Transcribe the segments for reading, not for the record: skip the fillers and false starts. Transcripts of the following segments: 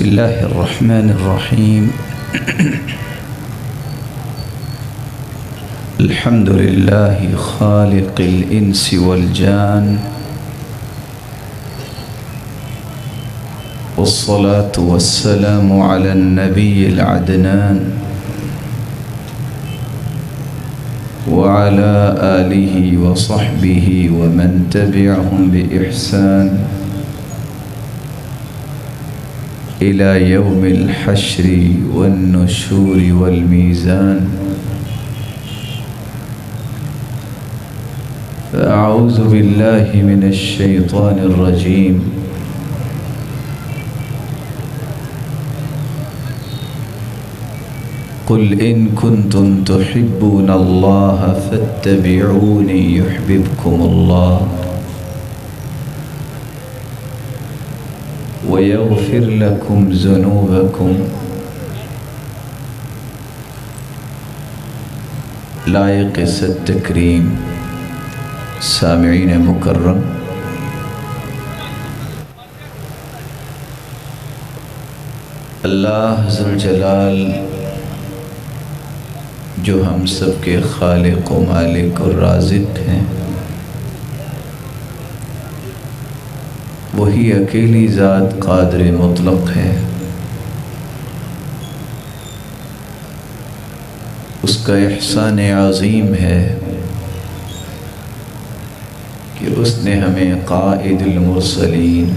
الله الرحمن الرحيم الحمد لله خالق الإنس والجان والصلاة والسلام على النبي العدنان وعلى آله وصحبه ومن تبعهم بإحسان إلى يوم الحشر والنشور والميزان. فأعوذ بالله من الشيطان الرجيم. قل إن كنتم تحبون الله فاتبعوني يحببكم الله ويغفر لكم ذنوبكم. لائق التکریم سامعین مکرم، اللہ ذوالجلال جو ہم سب کے خالق و مالک و رازق ہیں، وہی اکیلی ذات قادر مطلق ہے. اس کا احسان عظیم ہے کہ اس نے ہمیں قائد المرسلین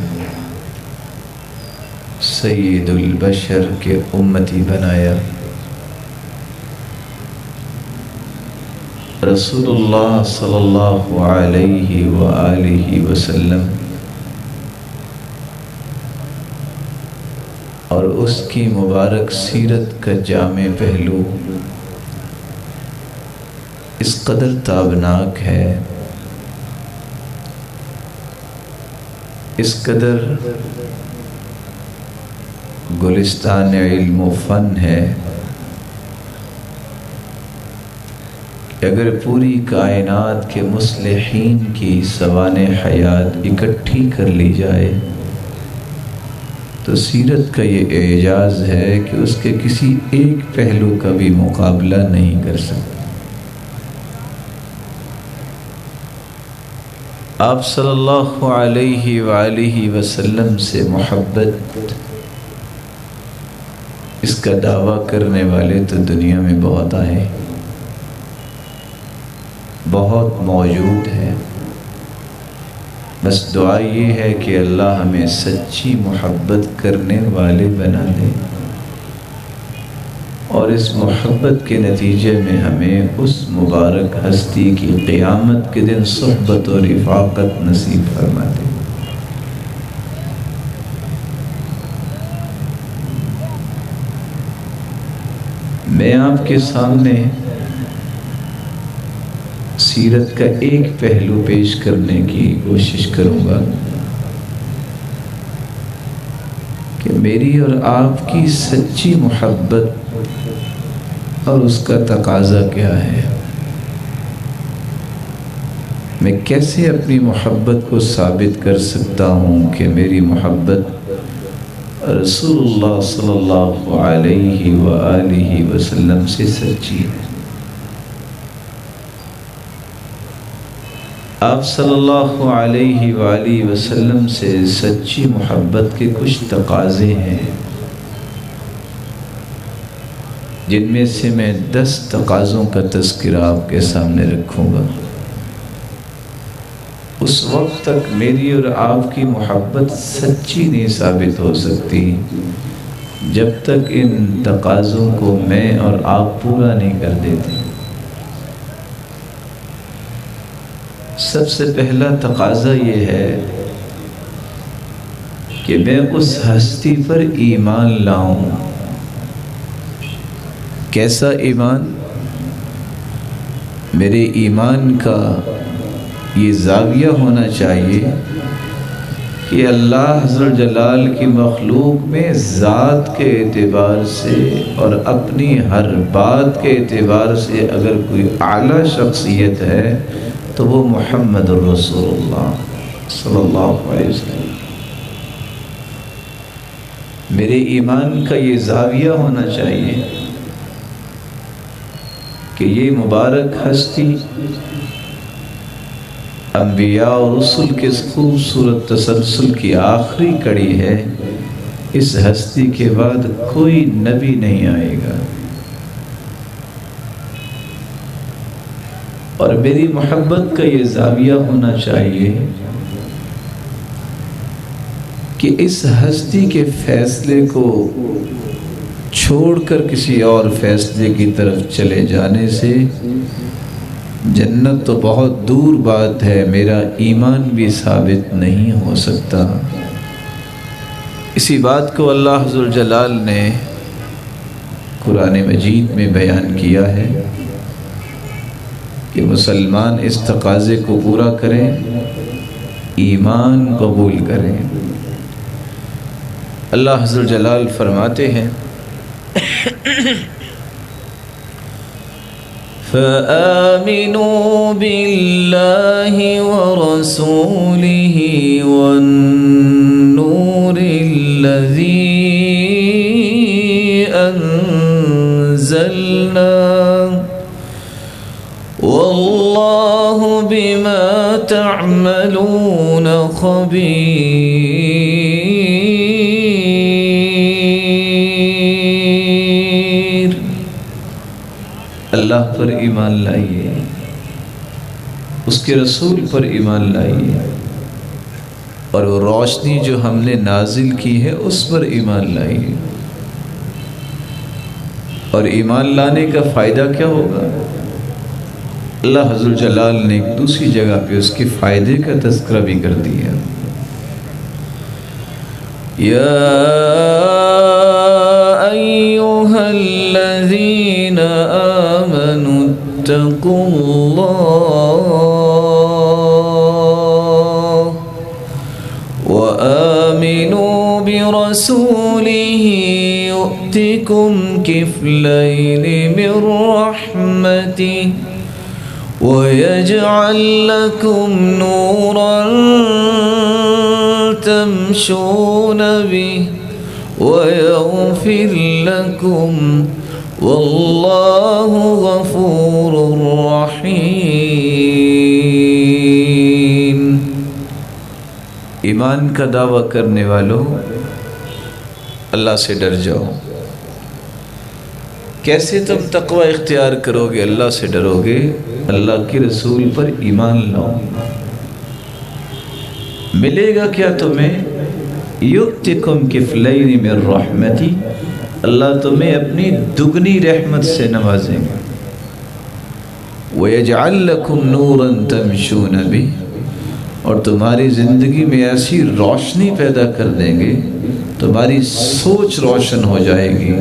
سید البشر کے امتی بنایا. رسول اللہ صلی اللہ علیہ وآلہ وسلم اور اس کی مبارک سیرت کا جامع پہلو اس قدر تابناک ہے، اس قدر گلستان علم و فن ہے کہ اگر پوری کائنات کے مصلحین کی سوانح حیات اکٹھی کر لی جائے تو سیرت کا یہ اعجاز ہے کہ اس کے کسی ایک پہلو کا بھی مقابلہ نہیں کر سکتا. آپ صلی اللہ علیہ وآلہ وسلم سے محبت، اس کا دعویٰ کرنے والے تو دنیا میں بہت آئے، بہت موجود ہے. بس دعا یہ ہے کہ اللہ ہمیں سچی محبت کرنے والے بنا دے، اور اس محبت کے نتیجے میں ہمیں اس مبارک ہستی کی قیامت کے دن صحبت اور رفاقت نصیب فرما دے. میں آپ کے سامنے سیرت کا ایک پہلو پیش کرنے کی کوشش کروں گا کہ میری اور آپ کی سچی محبت اور اس کا تقاضا کیا ہے. میں کیسے اپنی محبت کو ثابت کر سکتا ہوں کہ میری محبت رسول اللہ صلی اللہ علیہ وآلہ وسلم سے سچی ہے. آپ صلی اللہ علیہ وآلہ وسلم سے سچی محبت کے کچھ تقاضے ہیں جن میں سے میں 10 تقاضوں کا تذکرہ آپ کے سامنے رکھوں گا. اس وقت تک میری اور آپ کی محبت سچی نہیں ثابت ہو سکتی جب تک ان تقاضوں کو میں اور آپ پورا نہیں کر دیتے. سب سے پہلا تقاضا یہ ہے کہ میں اس ہستی پر ایمان لاؤں. کیسا ایمان؟ میرے ایمان کا یہ زاویہ ہونا چاہیے کہ اللہ ذو جلال کی مخلوق میں ذات کے اعتبار سے اور اپنی ہر بات کے اعتبار سے اگر کوئی اعلیٰ شخصیت ہے تو وہ محمد رسول اللہ صلی اللہ علیہ وسلم. میرے ایمان کا یہ زاویہ ہونا چاہیے کہ یہ مبارک ہستی انبیاء اور رسل کے خوبصورت تسلسل کی آخری کڑی ہے. اس ہستی کے بعد کوئی نبی نہیں آئے گا. اور میری محبت کا یہ زاویہ ہونا چاہیے کہ اس ہستی کے فیصلے کو چھوڑ کر کسی اور فیصلے کی طرف چلے جانے سے جنت تو بہت دور بات ہے، میرا ایمان بھی ثابت نہیں ہو سکتا. اسی بات کو اللہ ذو الجلال نے قرآن مجید میں بیان کیا ہے کہ مسلمان اس تقاضے کو پورا کریں، ایمان قبول کریں. اللہ ذو الجلال فرماتے ہیں فآمنوا بالله ورسوله والنور الذي أنزلنا والله بما تعملون خبير. اللہ پر ایمان لائیے، اس کے رسول پر ایمان لائیے، اور وہ روشنی جو ہم نے نازل کی ہے اس پر ایمان لائیے. اور ایمان لانے کا فائدہ کیا ہوگا؟ اللہ ذو الجلال نے ایک دوسری جگہ پہ اس کے فائدے کا تذکرہ بھی کر دیا. یا ایھا الذین آمنوا اتقوا اللہ وآمنوا برسوله يؤتكم كفلين من رحمته ويجعل لكم نورا تمشون به ويغفر لكم والله غفور رحيم. ایمان کا دعویٰ کرنے والوں، اللہ سے ڈر جاؤ. کیسے تم تقوی اختیار کرو گے؟ اللہ سے ڈرو گے، اللہ کے رسول پر ایمان لاؤ. ملے گا کیا تمہیں؟ یؤتکم کفلین من رحمتی، اللہ تمہیں اپنی دگنی رحمت سے نوازیں گے. وَيَجْعَلْ لَكُمْ نُورًا تَمْشُونَ بِهِ، اور تمہاری زندگی میں ایسی روشنی پیدا کر دیں گے، تمہاری سوچ روشن ہو جائے گی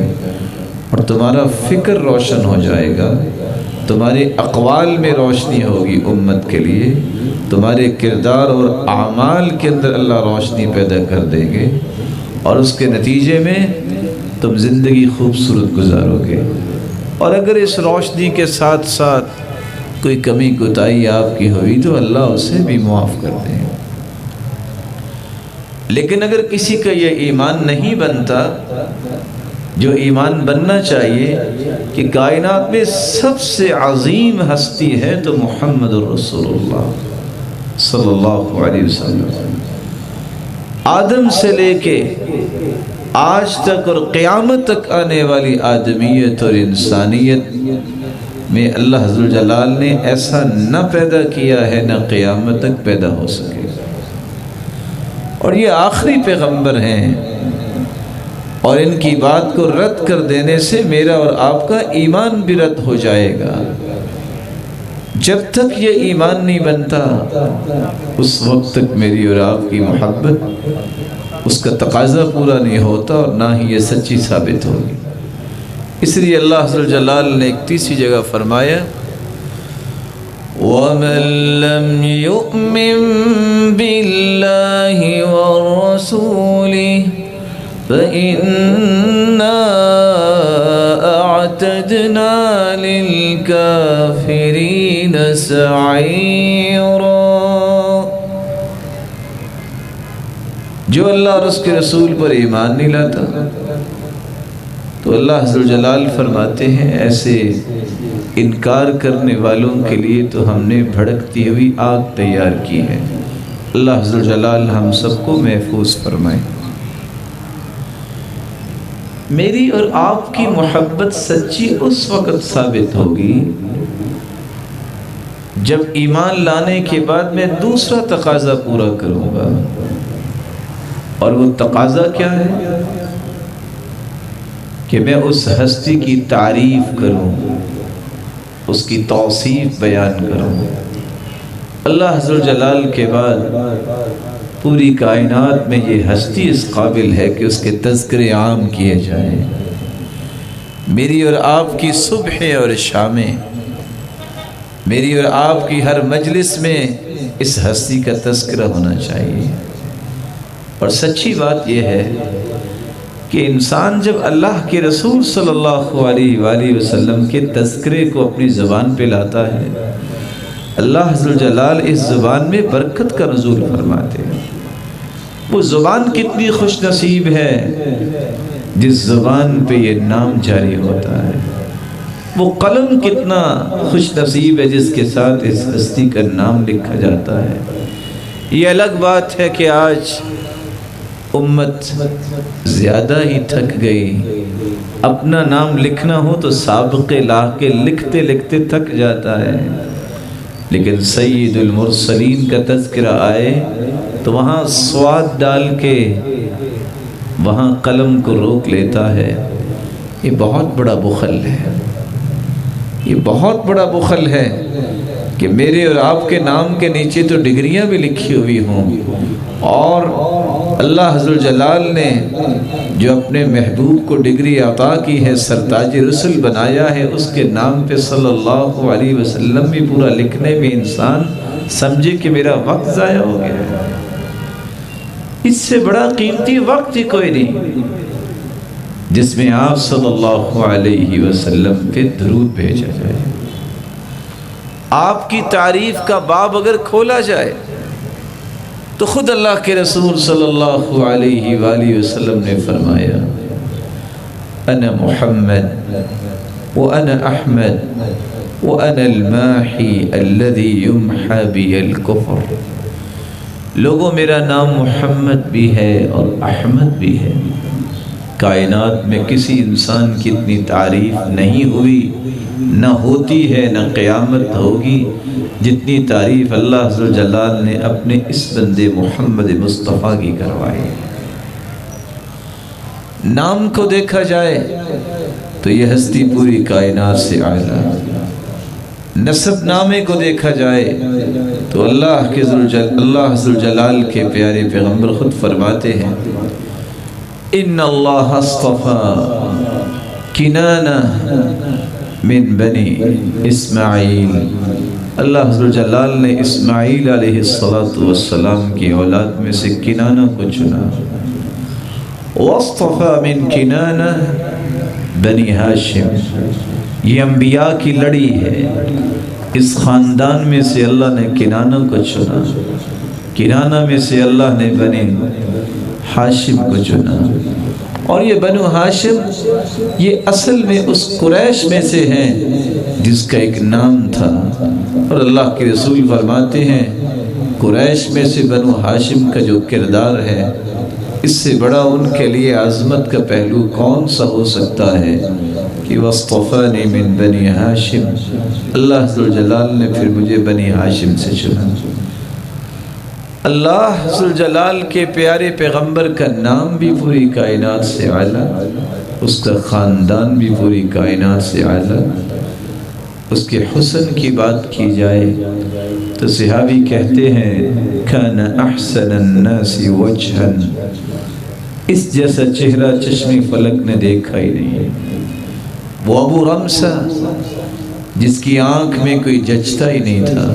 اور تمہارا فکر روشن ہو جائے گا. تمہارے اقوال میں روشنی ہوگی امت کے لیے، تمہارے کردار اور اعمال کے اندر اللہ روشنی پیدا کر دیں گے، اور اس کے نتیجے میں تم زندگی خوبصورت گزارو گے. اور اگر اس روشنی کے ساتھ ساتھ کوئی کمی کوتاہی آپ کی ہوئی تو اللہ اسے بھی معاف کر دیں. لیکن اگر کسی کا یہ ایمان نہیں بنتا جو ایمان بننا چاہیے کہ کائنات میں سب سے عظیم ہستی ہے تو محمد رسول اللہ صلی اللہ علیہ وسلم، آدم سے لے کے آج تک اور قیامت تک آنے والی آدمیت اور انسانیت میں اللہ ذو الجلال نے ایسا نہ پیدا کیا ہے، نہ قیامت تک پیدا ہو سکے. اور یہ آخری پیغمبر ہیں، اور ان کی بات کو رد کر دینے سے میرا اور آپ کا ایمان بھی رد ہو جائے گا. جب تک یہ ایمان نہیں بنتا اس وقت تک میری اور آپ کی محبت، اس کا تقاضا پورا نہیں ہوتا اور نہ ہی یہ سچی ثابت ہوگی. اس لیے اللہ ذو الجلال نے ایک تیسری جگہ فرمایا وَمَن لَّمْ يُؤْمِن بِاللَّهِ وَرَسُولِهِ فَإِنَّا أَعْتَدْنَا لِلْكَافِرِينَ سَعِيرًا. جو اللہ اور اس کے رسول پر ایمان نہیں لاتا تو اللہ عز و جلال فرماتے ہیں ایسے انکار کرنے والوں کے لیے تو ہم نے بھڑکتی ہوئی آگ تیار کی ہے۔ اللہ عز و جلال ہم سب کو محفوظ فرمائے۔ میری اور آپ کی محبت سچی اس وقت ثابت ہوگی جب ایمان لانے کے بعد میں دوسرا تقاضا پورا کروں گا، اور وہ تقاضا کیا ہے کہ میں اس ہستی کی تعریف کروں، اس کی توصیف بیان کروں۔ اللہ عز و جلال کے بعد پوری کائنات میں یہ ہستی اس قابل ہے کہ اس کے تذکرے عام کیے جائیں۔ میری اور آپ کی صبح اور شامیں، میری اور آپ کی ہر مجلس میں اس ہستی کا تذکرہ ہونا چاہیے۔ اور سچی بات یہ ہے کہ انسان جب اللہ کے رسول صلی اللہ علیہ وآلہ وسلم کے تذکرے کو اپنی زبان پہ لاتا ہے، اللہ عز و جلال اس زبان میں برکت کا نزول فرماتے ہیں۔ وہ زبان کتنی خوش نصیب ہے جس زبان پہ یہ نام جاری ہوتا ہے، وہ قلم کتنا خوش نصیب ہے جس کے ساتھ اس ہستی کا نام لکھا جاتا ہے۔ یہ الگ بات ہے کہ آج امت زیادہ ہی تھک گئی، اپنا نام لکھنا ہو تو سابقے لا کے لکھتے لکھتے تھک جاتا ہے، لیکن سید المرسلین کا تذکرہ آئے تو وہاں سواد ڈال کے وہاں قلم کو روک لیتا ہے۔ یہ بہت بڑا بخل ہے، یہ بہت بڑا بخل ہے کہ میرے اور آپ کے نام کے نیچے تو ڈگریاں بھی لکھی ہوئی ہوں، اور اللہ عز و جلال نے جو اپنے محبوب کو ڈگری عطا کی ہے، سرتاج رسل بنایا ہے، اس کے نام پہ صلی اللہ علیہ وسلم بھی پورا لکھنے میں انسان سمجھے کہ میرا وقت ضائع ہو گیا۔ اس سے بڑا قیمتی وقت ہی کوئی نہیں جس میں آپ صلی اللہ علیہ وسلم پہ درود بھیجا جائے۔ آپ کی تعریف کا باب اگر کھولا جائے تو خود اللہ کے رسول صلی اللہ علیہ وآلہ وسلم نے فرمایا، انا محمد وانا احمد وانا الماحی الذی یمحى بی الکفر۔ لوگوں، میرا نام محمد بھی ہے اور احمد بھی ہے۔ کائنات میں کسی انسان کی اتنی تعریف نہیں ہوئی، نہ ہوتی ہے، نہ قیامت ہوگی جتنی تعریف اللہ عز و جلال نے اپنے اس بندے محمد مصطفیٰ کی کروائی۔ نام کو دیکھا جائے تو یہ ہستی پوری کائنات سے اعلیٰ، نسب نامے کو دیکھا جائے تو اللہ عز و جلال کے پیارے پیغمبر خود فرماتے ہیں، ان اللہ اصطفیٰ کنانہ من بنی اسماعیل۔ اللہ عز و جلال نے اسماعیل علیہ السلام کی اولاد میں سے کنانہ کو چنا، واصطفیٰ من کنانہ بنی ہاشم۔ یہ انبیاء کی لڑی ہے، اس خاندان میں سے اللہ نے کنانہ کو چنا، کنانہ میں سے اللہ نے بنی ہاشم کو چنا۔ اور یہ بنو ہاشم یہ اصل میں اس قریش میں سے ہیں جس کا ایک نام تھا، اور اللہ کے رسول فرماتے ہیں قریش میں سے بنو ہاشم کا جو کردار ہے، اس سے بڑا ان کے لیے عظمت کا پہلو کون سا ہو سکتا ہے کہ وَاصْطَفَانِي مِن بنی ہاشم۔ اللہ عز و جلال نے پھر مجھے بنی ہاشم سے چنا۔ اللہ عز و جلال کے پیارے پیغمبر کا نام بھی پوری کائنات سے اعلیٰ، اس کا خاندان بھی پوری کائنات سے اعلیٰ۔ اس کے حسن کی بات کی جائے تو صحابی کہتے ہیں کان احسن الناس وجہا، اس جیسا چہرہ چشم فلک نے دیکھا ہی نہیں۔ وہ ابو رمسا جس کی آنکھ میں کوئی جچتا ہی نہیں تھا،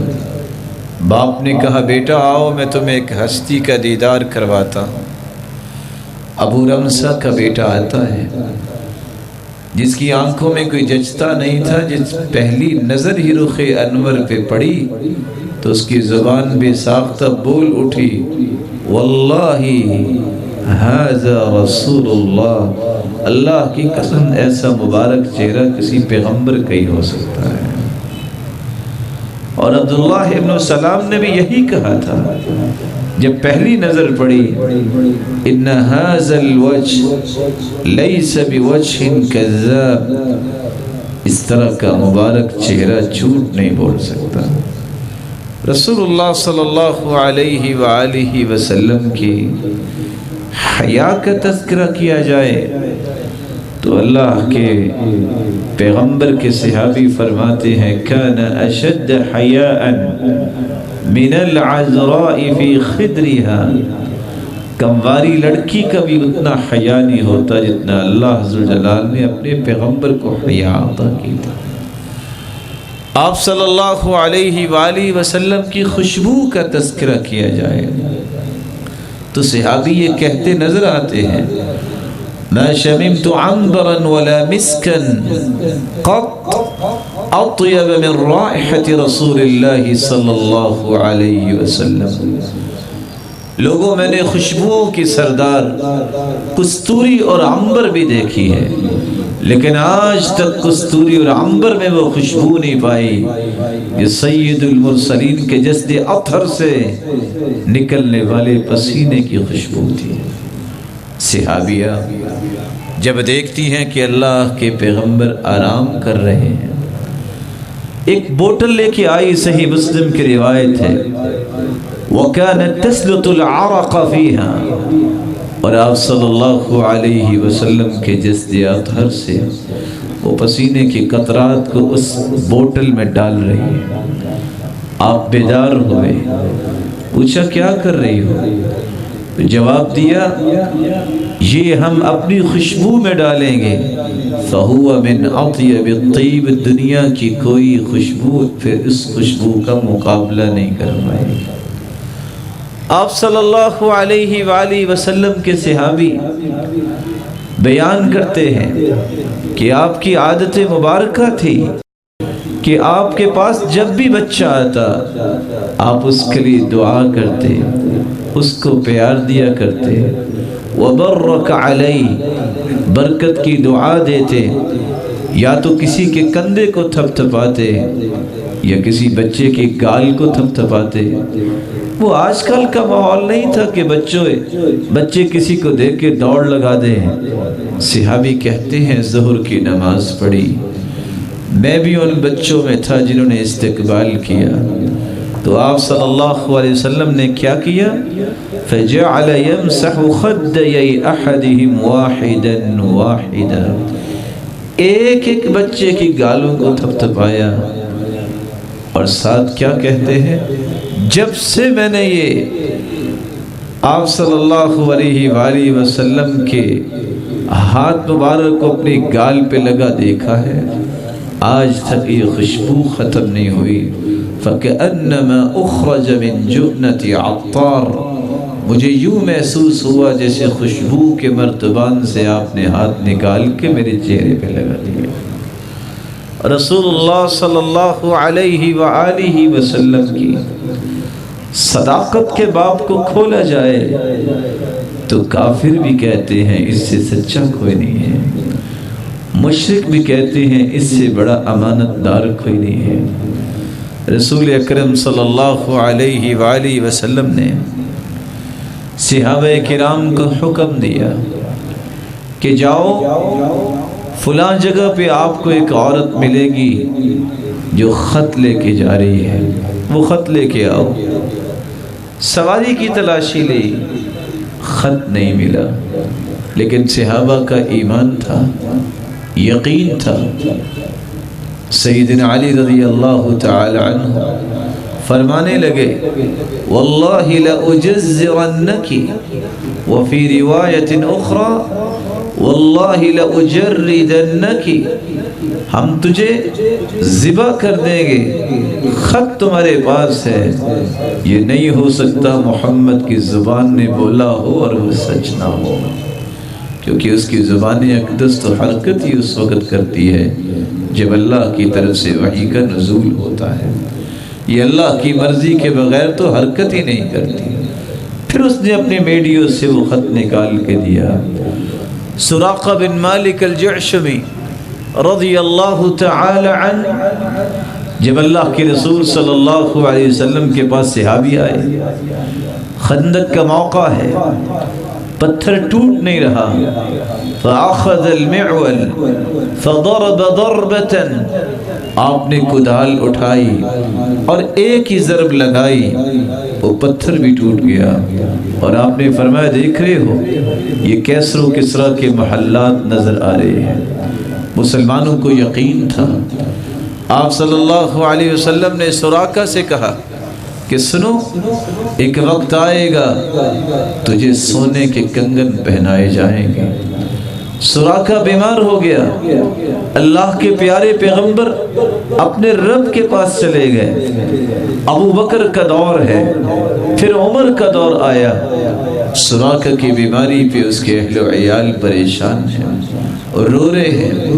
باپ نے کہا بیٹا آؤ میں تمہیں ایک ہستی کا دیدار کرواتا ہوں۔ ابو رمسا کا بیٹا آتا ہے جس کی آنکھوں میں کوئی جچتا نہیں تھا، جس پہلی نظر ہی رخ انور پہ پڑی تو اس کی زبان بے ساختہ بول اٹھی، واللہ ھذا رسول اللہ، اللہ کی قسم ایسا مبارک چہرہ کسی پیغمبر کا ہی ہو سکتا ہے۔ اور عبداللہ ابن سلام نے بھی یہی کہا تھا جب پہلی نظر پڑی، ان ھذا الوجه لیس بوجه کذاب، اس طرح کا مبارک چہرہ جھوٹ نہیں بول سکتا۔ رسول اللہ صلی اللہ علیہ وآلہ وسلم کی حیا کا تذکرہ کیا جائے تو اللہ کے پیغمبر کے صحابی فرماتے ہیں کان اشد حیاء من العذراء فی خدرها، کمواری لڑکی کا بھی اتنا حیا نہیں ہوتا جتنا اللہ عز و جلال نے اپنے پیغمبر کو حیا عطا کی تھی۔ آپ صلی اللہ علیہ وآلہ وسلم کی خوشبو کا تذکرہ کیا جائے تو صحابی یہ کہتے نظر آتے ہیں ما شممت عنبرا ولا مسكا قط اطيب من رائحة رسول اللہ صلی اللہ علیہ وسلم۔ لوگوں میں نے خوشبوؤں کی سردار کستوری اور عنبر بھی دیکھی ہے، لیکن آج تک کستوری اور عنبر میں وہ خوشبو نہیں پائی یہ سید المرسلین کے جسد اطہر سے نکلنے والے پسینے کی خوشبو تھی۔ صحابیہ جب دیکھتی ہیں کہ اللہ کے پیغمبر آرام کر رہے ہیں، ایک بوتل لے کے آئی، صحیح مسلم کی روایت ہے وَكَانَتْ تَسْلُطُ الْعَرَقَ فِيهَا، اور آپ صلی اللہ علیہ وسلم کے جسد اطہر سے وہ پسینے کی قطرات کو اس بوتل میں ڈال رہی ہے۔ آپ بیدار ہوئے، پوچھا کیا کر رہی ہو؟ جواب دیا یہ ہم اپنی خوشبو میں ڈالیں گے، فَهُوَ مِنْ أَطْيَبِ الطِّيبِ، دنیا کی کوئی خوشبو پھر اس خوشبو کا مقابلہ نہیں کر پائے گی۔ آپ صلی اللہ علیہ وآلہ وسلم کے صحابی بیان کرتے ہیں کہ آپ کی عادت مبارکہ تھی کہ آپ کے پاس جب بھی بچہ آتا آپ اس کے لیے دعا کرتے، اس کو پیار دیا کرتے، وبرک علیہ، برکت کی دعا دیتے، یا تو کسی کے کندھے کو تھپ تھپاتے یا کسی بچے کے گال کو تھپ تھپاتے۔ وہ آج کل کا ماحول نہیں تھا کہ بچے کسی کو دیکھ کے دوڑ لگا دیں۔ صحابی کہتے ہیں ظہر کی نماز پڑھی، میں بھی ان بچوں میں تھا جنہوں نے استقبال کیا، تو آپ صلی اللہ علیہ وسلم نے کیا کیا؟ فَجَعَلَ يَمْسَحُ خَدَّيَيْ أَحَدِهِمْ وَاحِدًا وَاحِدًا، ایک ایک بچے کی گالوں کو تھپ تھپایا، اور ساتھ کیا کہتے ہیں جب سے میں نے یہ آپ صلی اللہ علیہ وآلہ وسلم کے ہاتھ مبارک کو اپنی گال پہ لگا دیکھا ہے، آج تک یہ خوشبو ختم نہیں ہوئی۔ فَكَأَنَّمَا أُخْرَجَ مِن جُؤْنَةِ عَطَّارٍ، مجھے یوں محسوس ہوا جیسے خوشبو کے مرتبان سے آپ نے ہاتھ نکال کے میرے چہرے پہ لگا دیا۔ رسول اللہ صلی اللہ علیہ وآلہ وسلم کی صداقت کے باب کو کھولا جائے تو کافر بھی کہتے ہیں اس سے سچا کوئی نہیں ہے، مشرک بھی کہتے ہیں اس سے بڑا امانت دار کوئی نہیں ہے۔ رسول اکرم صلی اللہ علیہ وآلہ وسلم نے صحابہ کرام کو حکم دیا کہ جاؤ فلاں جگہ پہ آپ کو ایک عورت ملے گی جو خط لے کے جا رہی ہے، وہ خط لے کے آؤ۔ سواری کی تلاشی لی، خط نہیں ملا، لیکن صحابہ کا ایمان تھا، یقین تھا۔ سیدنا علی رضی اللہ تعالی عنہ فرمانے لگے واللہ لأجزرنکی، وفی روایت اخری واللہ لأجردنکی، ہم تجھے ذبح کر دیں گے، خط تمہارے پاس ہے، یہ نہیں ہو سکتا محمد کی زبان نے بولا ہو اور وہ سچ نہ ہو، کیونکہ اس کی زبان اقدس تو حرکت ہی اس وقت کرتی ہے جب اللہ کی طرف سے وحی کا نزول ہوتا ہے، یہ اللہ کی مرضی کے بغیر تو حرکت ہی نہیں کرتی۔ پھر اس نے اپنے میڈیو سے وہ خط نکال کے دیا. سراقہ بن مالک الجعشمی رضی اللہ تعالی عنہ جب اللہ کے رسول صلی اللہ علیہ وسلم کے پاس صحابی آئے، خندق کا موقع ہے، پتھر ٹوٹ نہیں رہا، فاخذ المعول فضرب ضربة، آپ نے کدال اٹھائی اور ایک ہی ضرب لگائی، وہ پتھر بھی ٹوٹ گیا. اور آپ نے فرمایا دیکھ رہے ہو یہ کیسر و کسرا کے محلات نظر آ رہے ہیں. مسلمانوں کو یقین تھا. آپ صلی اللہ علیہ وسلم نے سراقہ سے کہا کہ سنو، ایک وقت آئے گا تجھے سونے کے کنگن پہنائے جائیں گے. سراقہ بیمار ہو گیا. اللہ کے پیارے پیغمبر اپنے رب کے پاس چلے گئے. ابو بکر کا دور ہے، پھر عمر کا دور آیا. سراقہ کی بیماری پہ اس کے اہل و عیال پریشان ہیں اور رو رہے ہیں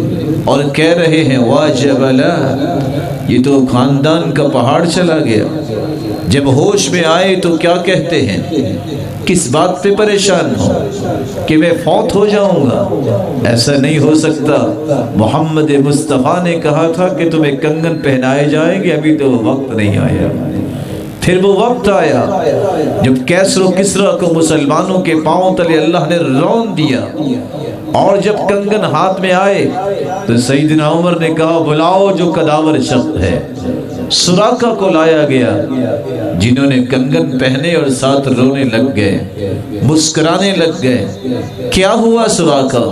اور کہہ رہے ہیں واجبلا، یہ تو خاندان کا پہاڑ چلا گیا. جب ہوش میں آئے تو کیا کہتے ہیں، کس بات پہ پریشان ہو کہ میں فوت ہو جاؤں گا؟ ایسا نہیں ہو سکتا. محمد مصطفیٰ نے کہا تھا کہ تمہیں کنگن پہنائے جائیں گے، ابھی تو وقت نہیں آیا. پھر وہ وقت آیا جب کیسر و کسرا کو مسلمانوں کے پاؤں تلے اللہ نے رون دیا. اور جب کنگن ہاتھ میں آئے تو سیدنا عمر نے کہا بلاؤ جو قداور شخص ہے. سراقہ کو لایا گیا، جنہوں نے کنگن پہنے اور ساتھ رونے لگ گئے، مسکرانے لگ گئے. کیا ہوا سراقہ؟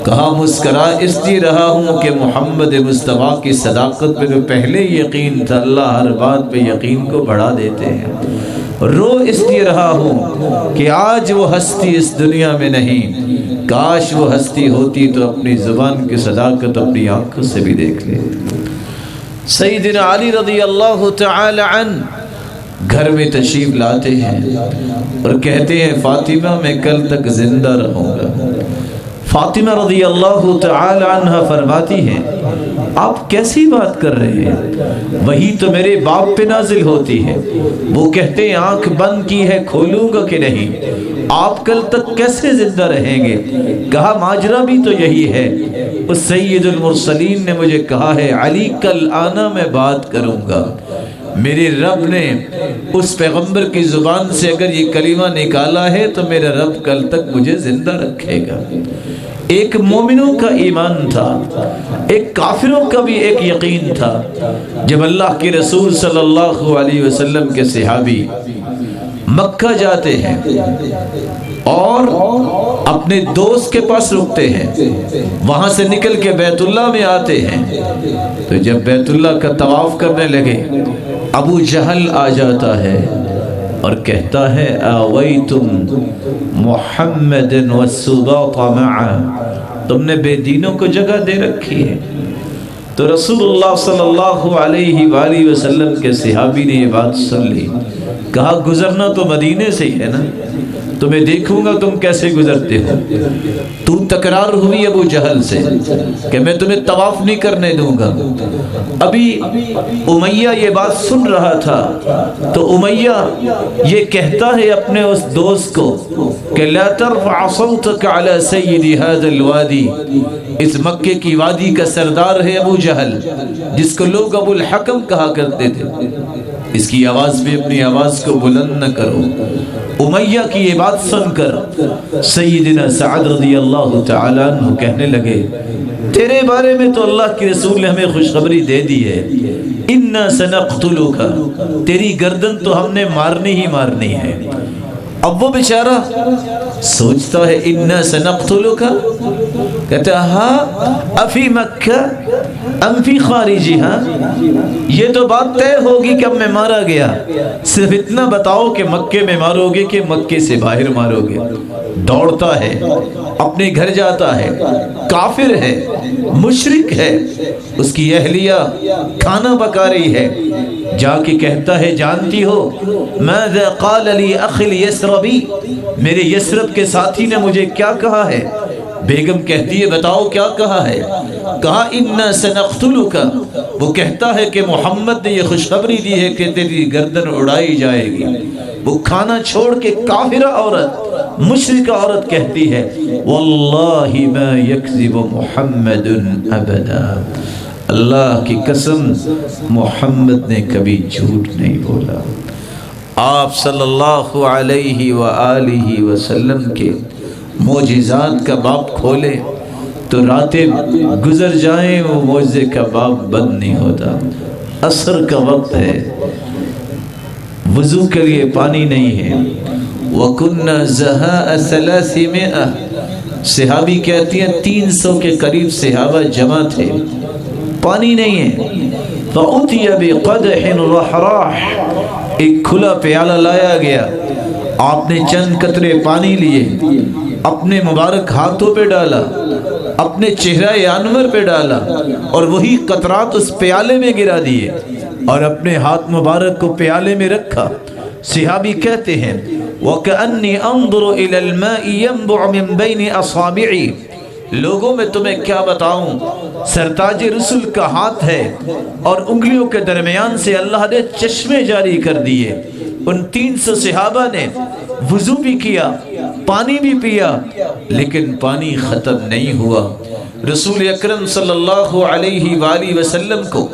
کہا مسکرا اس لیے رہا ہوں کہ محمد مصطفیٰ کی صداقت پہ جو پہلے یقین تھا، اللہ ہر بات پہ یقین کو بڑھا دیتے ہیں. رو اس لیے رہا ہوں کہ آج وہ ہستی اس دنیا میں نہیں، کاش وہ ہستی ہوتی تو اپنی زبان کی صداقت اپنی آنکھوں سے بھی دیکھ لے. سیدنا علی رضی اللہ تعالی عنہ گھر میں تشریف لاتے ہیں اور کہتے ہیں فاطمہ میں کل تک زندہ رہوں گا. فاطمہ رضی اللہ تعالی عنہ فرماتی ہیں آپ کیسی بات کر رہے ہیں، وہی تو میرے باپ پہ نازل ہوتی ہے. وہ کہتے ہیں آنکھ بند کی ہے کھولوں گا کہ نہیں، آپ کل تک کیسے زندہ رہیں گے؟ کہا ماجرا بھی تو یہی ہے. اس سید المرسلین نے مجھے کہا ہے علی کل آنا میں بات کروں گا. میرے رب نے اس پیغمبر کی زبان سے اگر یہ کلمہ نکالا ہے تو میرا رب کل تک مجھے زندہ رکھے گا. ایک مومنوں کا ایمان تھا، ایک کافروں کا بھی ایک یقین تھا. جب اللہ کے رسول صلی اللہ علیہ وسلم کے صحابی مکہ جاتے ہیں اور اپنے دوست کے پاس رکتے ہیں، وہاں سے نکل کے بیت اللہ میں آتے ہیں، تو جب بیت اللہ کا طواف کرنے لگے ابو جہل آ جاتا ہے اور کہتا ہے آویتم محمد والسباط معا، تم نے بے دینوں کو جگہ دے رکھی ہے. تو رسول اللہ صلی اللہ علیہ وآلہ وسلم کے صحابی نے یہ بات سن لی. کہا گزرنا تو مدینے سے ہی ہے نا، تمہیں دیکھوں گا تم کیسے گزرتے ہو. تو تکرار ہوئی ابو جہل سے کہ میں تمہیں طواف نہیں کرنے دوں گا. ابھی امیہ یہ بات سن رہا تھا تو امیہ یہ کہتا ہے اپنے اس دوست کو کہ لا ترفع صوتك على سید هذا الوادی، اس مکے کی وادی کا سردار ہے ابو جہل جس کو لوگ ابو الحکم کہا کرتے تھے، اس کی آواز پہ اپنی آواز کو بلند نہ کرو. امیہ کی یہ بات سن کر سیدنا سعد رضی اللہ تعالیٰ عنہ کہنے لگے تیرے بارے میں تو اللہ کے رسول نے ہمیں خوشخبری دے دی ہے، اِنَّا سَنَقْتُلُكَ، تیری گردن تو ہم نے مارنی ہی مارنی ہے. اب وہ بیچارہ سوچتا ہے اِنَّا سَنَقْتُلُكَ، کہتا ہے ہاں افی مکہ ام فی خارجی، ہاں یہ تو بات طے ہوگی کہ اب میں مارا گیا، صرف اتنا بتاؤ کہ مکے میں مارو گے کہ مکے سے باہر مارو گے. دوڑتا ہے، اپنے گھر جاتا ہے، کافر ہے، مشرک ہے، اس کی اہلیہ کھانا پکا رہی ہے. جا کے کہتا ہے جانتی ہو ماذا قال لی اخی الیسربی، میرے یسرب کے ساتھی نے مجھے کیا کہا ہے؟ بیگم کہتی ہے بتاؤ کیا کہا ہے؟ کہا اِنَّا سَنَقْتُلُكَ، وہ کہتا ہے کہ محمد نے یہ خوشخبری دی ہے کہ تیری گردن اڑائی جائے گی. وہ کھانا چھوڑ کے کافرہ عورت، مشرکہ عورت کہتی ہے واللہ ما یکذب محمد ابدا، اللہ کی قسم محمد نے کبھی جھوٹ نہیں بولا۔ آپ صلی اللہ علیہ وآلہ وسلم کے معجزات کا باب کھولے تو راتیں گزر جائیں وہ معجزے کا باب بند نہیں ہوتا۔ عصر کا وقت ہے، وضو کے لیے پانی نہیں ہے۔ وَكُنَّا زَهَاءَ 300، صحابی کہتی ہیں 300 کے قریب صحابہ جمع تھے، پانی نہیں ہے۔ فَأُتِيَ بِقَدْحٍ رَحْرَاحٍ، ایک کھلا پیالہ لایا گیا، آپ نے چند قطرے پانی لیے، اپنے مبارک ہاتھوں پہ ڈالا، اپنے چہرہ انور پہ ڈالا اور وہی قطرات اس پیالے میں گرا دیے اور اپنے ہاتھ مبارک کو پیالے میں رکھا۔ صحابی کہتے ہیں وَكَأَنِّي أَنظُرُ إِلَى الْمَاءِ يَنْبُعُ مِنْ بَيْنِ أَصَابِعِي، لوگوں میں تمہیں کیا بتاؤں، سرتاج رسول کا ہاتھ ہے اور انگلیوں کے درمیان سے اللہ نے چشمے جاری کر دیے۔ ان 300 صحابہ نے وضو بھی کیا، پانی بھی پیا، لیکن پانی ختم نہیں ہوا۔ رسول اکرم صلی اللہ علیہ وآلہ وسلم کو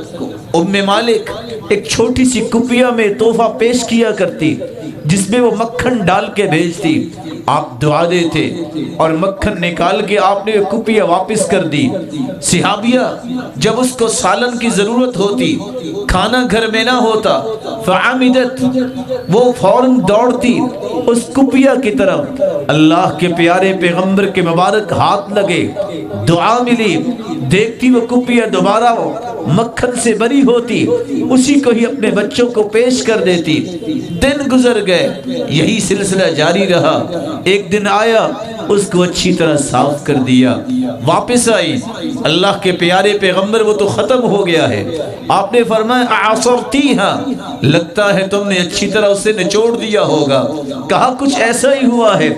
ام مالک ایک چھوٹی سی کپیا میں تحفہ پیش کیا کرتی جس میں وہ مکھن ڈال کے بھیجتی۔ آپ دعا دیتے اور مکھن نکال کے آپ نے کپیا واپس کر دی۔ صحابیہ جب اس کو سالن کی ضرورت ہوتی، کھانا گھر میں نہ ہوتا، فعامدت، وہ فوراً دوڑتی اس کپیا کی طرف۔ اللہ کے پیارے پیغمبر کے مبارک ہاتھ لگے، دعا ملی، دیکھتی وہ کپیا دوبارہ مکھن سے بری ہوتی، اسی کو ہی اپنے بچوں کو پیش کر دیتی۔ دن گزر گئے، یہی سلسلہ جاری رہا۔ ایک دن آیا، اس کو اچھی طرح صاف کر دیا، واپس آئی، اللہ کے پیارے پیغمبر وہ تو ختم ہو گیا ہے۔ آپ نے فرمایا اعصرتیہا، لگتا ہے تم نے اچھی طرح اسے نچوڑ دیا ہوگا۔ کہا کچھ ایسا ہی ہوا ہے۔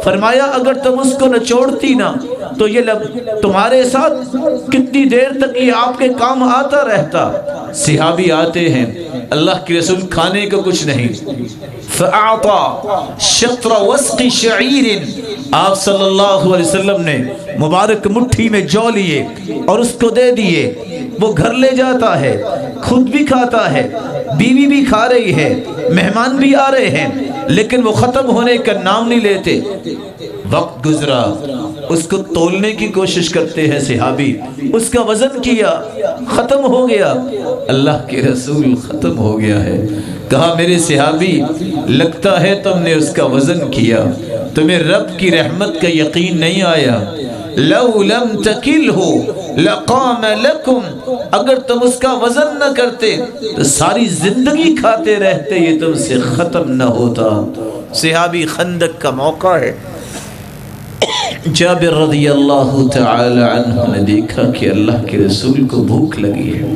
فرمایا اگر تم اس کو نچوڑتی نا تو یہ تمہارے ساتھ کتنی دیر تک یہ آپ کے کام آتا رہتا۔ صحابی آتے ہیں، اللہ کے رسول کھانے کو کچھ نہیں۔ فَأَعْطَى شَطْرَ وَسْقِ شَعِيرٍ، آپ صلی اللہ علیہ وسلم نے مبارک مٹھی میں جو لیے اور اس کو دے دیے۔ وہ گھر لے جاتا ہے، خود بھی کھاتا ہے، بیوی بھی کھا رہی ہے، مہمان بھی آ رہے ہیں، لیکن وہ ختم ہونے کا نام نہیں لیتے۔ وقت گزرا، اس کو تولنے کی کوشش کرتے ہیں صحابی، اس کا وزن کیا، ختم ہو گیا۔ اللہ کے رسول ختم ہو گیا ہے۔ کہا میرے صحابی لگتا ہے تم نے اس کا وزن کیا، تمہیں رب کی رحمت کا یقین نہیں آیا۔ لو لم تکلہ لقام لکم، اگر تم اس کا وزن نہ کرتے تو ساری زندگی کھاتے رہتے، یہ تم سے ختم نہ ہوتا۔ صحابی خندق کا موقع ہے، جابر رضی اللہ تعالی عنہ نے دیکھا کہ اللہ کے رسول کو بھوک لگی ہے،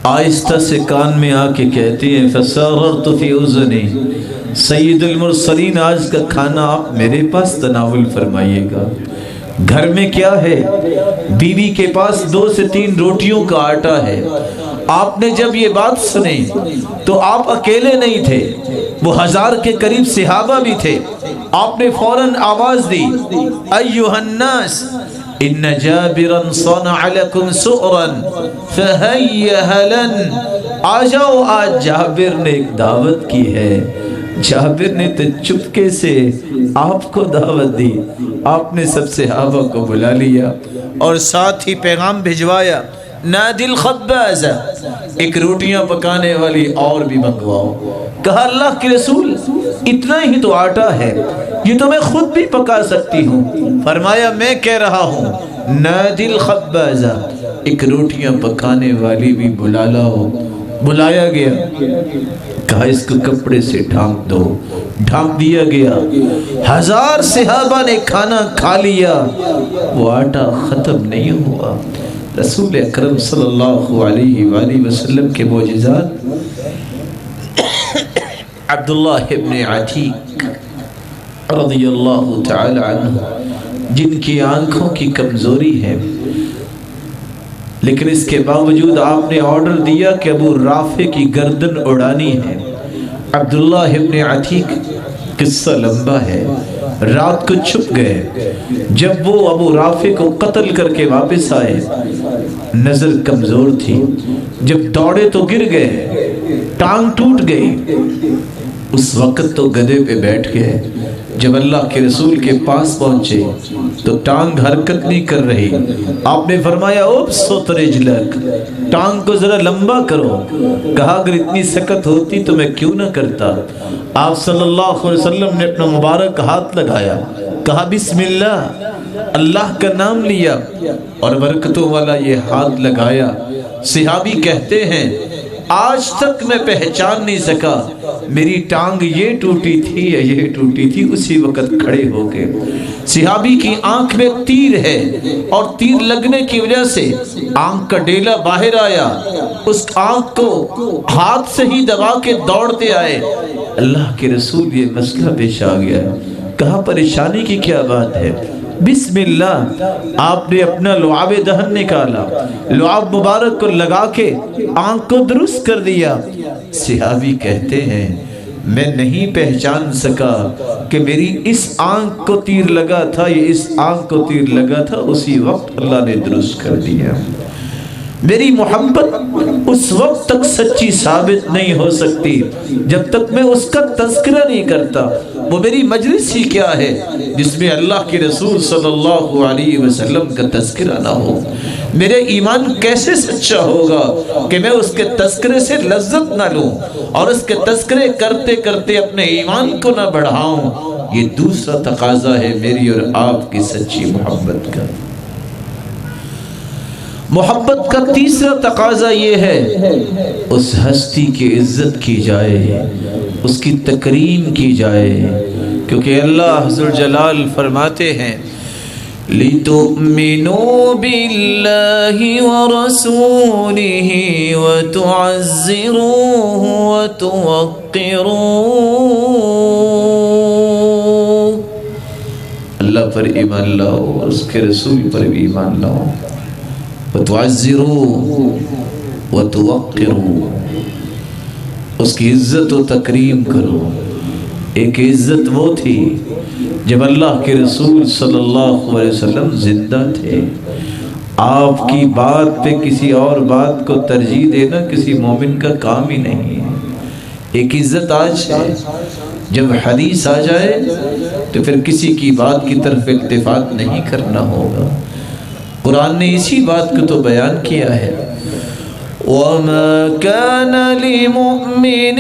آہستہ سے کان میں آ کے کہتی ہیں فساررت فی اذنی، سید المرسلین آج کا کھانا آپ میرے پاس تناول فرمائیے گا۔ گھر میں کیا ہے؟ بیوی کے پاس 2 سے 3 روٹیوں کا آٹا ہے۔ آپ نے جب یہ بات سنی تو آپ اکیلے نہیں تھے، وہ 1000 کے قریب صحابہ بھی تھے۔ آپ نے فوراً آواز دی ایھا الناس ان جابرا صنع لکم سؤرا فہیہ لن، آ جاؤ، آج جابر نے ایک دعوت کی ہے۔ جابر نے تو چپکے سے آپ کو دعوت دی، آپ نے سب صحابہ کو بلا لیا اور ساتھ ہی پیغام بھجوایا نادی الخباز، ایک روٹیاں پکانے والی اور بھی منگواؤ۔ کہا اللہ کے رسول اتنا ہی تو آٹا ہے، یہ تو میں خود بھی پکا سکتی ہوں۔ فرمایا میں کہہ رہا ہوں نادی الخباز، ایک روٹیاں پکانے والی بھی بلا لاؤ۔ بلایا گیا، کہا اس کو کپڑے سے ڈھانپ دو، ڈھانپ دیا گیا۔ 1000 صحابہ نے کھانا کھا لیا، وہ آٹا ختم نہیں ہوا۔ رسول اکرم صلی اللہ علیہ وآلہ وسلم کے معجزات۔ عبداللہ ابن عتیق رضی اللہ تعالی عنہ، جن کی آنکھوں کی کمزوری ہے، لیکن اس کے باوجود آپ نے آرڈر دیا کہ ابو رافع کی گردن اڑانی ہے۔ عبداللہ ابن عتیق، قصہ لمبا ہے، رات کو چھپ گئے، جب وہ ابو رافع کو قتل کر کے واپس آئے، نظر کمزور تھی، جب دوڑے تو گر گئے، ٹانگ ٹوٹ گئی، اس وقت تو گدھے پہ بیٹھ گئے، جب اللہ کے رسول کے پاس پہنچے تو ٹانگ حرکت نہیں کر رہی، آپ نے فرمایا ابسط رجلک، ٹانگ کو ذرا لمبا کرو، کہا اگر اتنی سکت ہوتی تو میں کیوں نہ کرتا۔ آپ صلی اللہ علیہ وسلم نے اپنا مبارک ہاتھ لگایا، کہا بسم اللہ، اللہ کا نام لیا اور برکتوں والا یہ ہاتھ لگایا۔ صحابی کہتے ہیں آج تک میں پہچان نہیں سکا میری ٹانگ یہ ٹوٹی تھی یا یہ ٹوٹی تھی، اسی وقت کھڑے ہو گئے۔ صحابی کی آنکھ میں تیر ہے اور تیر لگنے کی وجہ سے آنکھ کا ڈیلا باہر آیا، اس آنکھ کو ہاتھ سے ہی دبا کے دوڑتے آئے، اللہ کے رسول یہ مسئلہ پیش آ گیا، کہا پریشانی کی کیا بات ہے؟ بسم اللہ، آپ نے اپنا لعاب دہن نکالا، لعاب مبارک کو لگا کے آنکھ کو درست کر دیا۔ صحابی کہتے ہیں میں نہیں پہچان سکا کہ میری اس آنکھ کو تیر لگا تھا یا اس آنکھ کو تیر لگا تھا، اسی وقت اللہ نے درست کر دیا۔ میری محبت اس وقت تک سچی ثابت نہیں ہو سکتی جب تک میں اس کا تذکرہ نہیں کرتا۔ وہ میری مجلس ہی کیا ہے جس میں اللہ کے رسول صلی اللہ علیہ وسلم کا تذکرہ نہ ہو؟ میرے ایمان کیسے سچا ہوگا کہ میں اس کے تذکرے سے لذت نہ لوں اور اس کے تذکرے کرتے کرتے اپنے ایمان کو نہ بڑھاؤں؟ یہ دوسرا تقاضا ہے میری اور آپ کی سچی محبت کا۔ محبت کا تیسرا تقاضا یہ ہے اس ہستی کی عزت کی جائے، اس کی تکریم کی جائے، کیونکہ اللہ ذو الجلال فرماتے ہیں لِتُؤْمِنُوا بِاللَّهِ وَرَسُولِهِ وَتُعَزِّرُوهُ وَتُوَقِّرُوهُ، اللہ پر ایمان لاؤ اور اس کے رسول پر بھی ایمان لاؤ، وَتُعَزِّرُوهُ وَتُوَقِّرُوهُ، اس کی عزت و تکریم کرو۔ ایک عزت وہ تھی جب اللہ کے رسول صلی اللہ علیہ وسلم زندہ تھے، آپ کی بات پہ کسی اور بات کو ترجیح دینا کسی مومن کا کام ہی نہیں ہے۔ ایک عزت آج ہے، جب حدیث آ جائے تو پھر کسی کی بات کی طرف التفات نہیں کرنا ہوگا۔ قرآن نے اسی بات کو تو بیان کیا ہے، وَمَا كَانَ لِمُؤْمِنٍ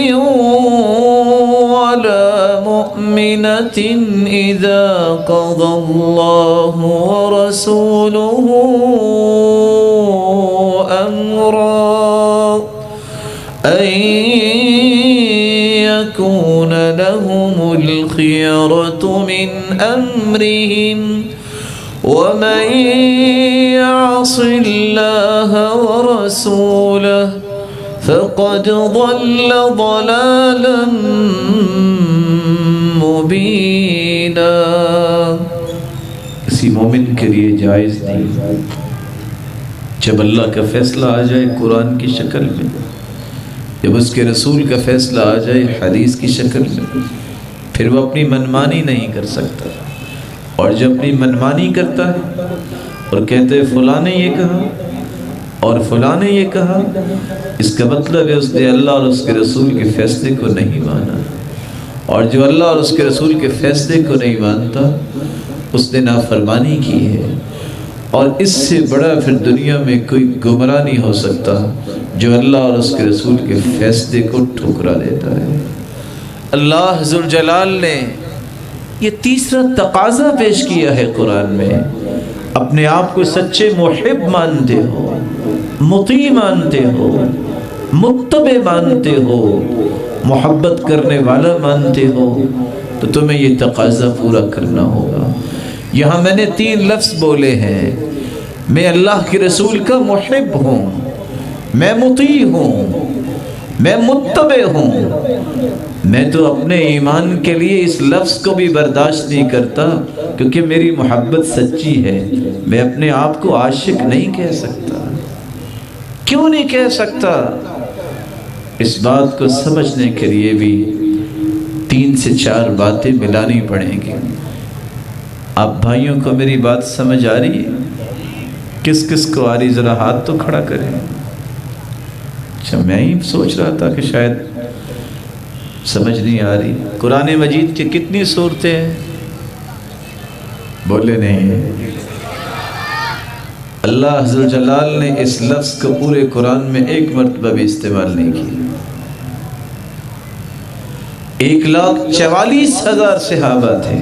وَلَا مُؤْمِنَةٍ إِذَا قَضَى اللَّهُ وَرَسُولُهُ أَمْرًا أَن يَكُونَ لَهُمُ الْخِيَرَةُ مِنْ أَمْرِهِمْ وَمَن يَعْصِ اللَّهَ وَرَسُولَهُ فَقَدْ ضَلَّ ضَلَالًا مُبِينًا۔ کسی مومن کے لیے جائز نہیں جب اللہ کا فیصلہ آ جائے قرآن کی شکل میں، جب اس کے رسول کا فیصلہ آ جائے حدیث کی شکل میں، پھر وہ اپنی منمانی نہیں کر سکتا، اور جب اپنی منمانی کرتا ہے اور کہتے ہیں فلاں نے یہ کہا اور فلاں نے یہ کہا، اس کا مطلب ہے اس نے اللہ اور اس کے رسول کے فیصلے کو نہیں مانا، اور جو اللہ اور اس کے رسول کے فیصلے کو نہیں مانتا اس نے نافرمانی کی ہے، اور اس سے بڑا پھر دنیا میں کوئی گمراہ نہیں ہو سکتا جو اللہ اور اس کے رسول کے فیصلے کو ٹھکرا دیتا ہے۔ اللہ ذو الجلال نے یہ تیسرا تقاضا پیش کیا ہے قرآن میں، اپنے آپ کو سچے محب مانتے ہو، مطیع مانتے ہو، متبع مانتے ہو، محبت کرنے والا مانتے ہو، تو تمہیں یہ تقاضا پورا کرنا ہوگا۔ یہاں میں نے 3 لفظ بولے ہیں، میں اللہ کے رسول کا محب ہوں، میں مطیع ہوں، میں متبع ہوں۔ میں تو اپنے ایمان کے لیے اس لفظ کو بھی برداشت نہیں کرتا کیونکہ میری محبت سچی ہے، میں اپنے آپ کو عاشق نہیں کہہ سکتا۔ کیوں نہیں کہہ سکتا؟ اس بات کو سمجھنے کے لیے بھی 3 سے 4 باتیں ملانی پڑیں گی۔ آپ بھائیوں کو میری بات سمجھ آ رہی ہے؟ کس کس کو آ رہی ذرا ہاتھ تو کھڑا کریں۔ اچھا میں ہی سوچ رہا تھا کہ شاید سمجھ نہیں آ رہی۔ قرآن مجید کی کتنی صورتیں ہیں؟ بولے نہیں۔ اللہ عز و جلال نے اس لفظ کو پورے قرآن میں ایک مرتبہ بھی استعمال نہیں کیا۔ 1,44,000 صحابہ تھے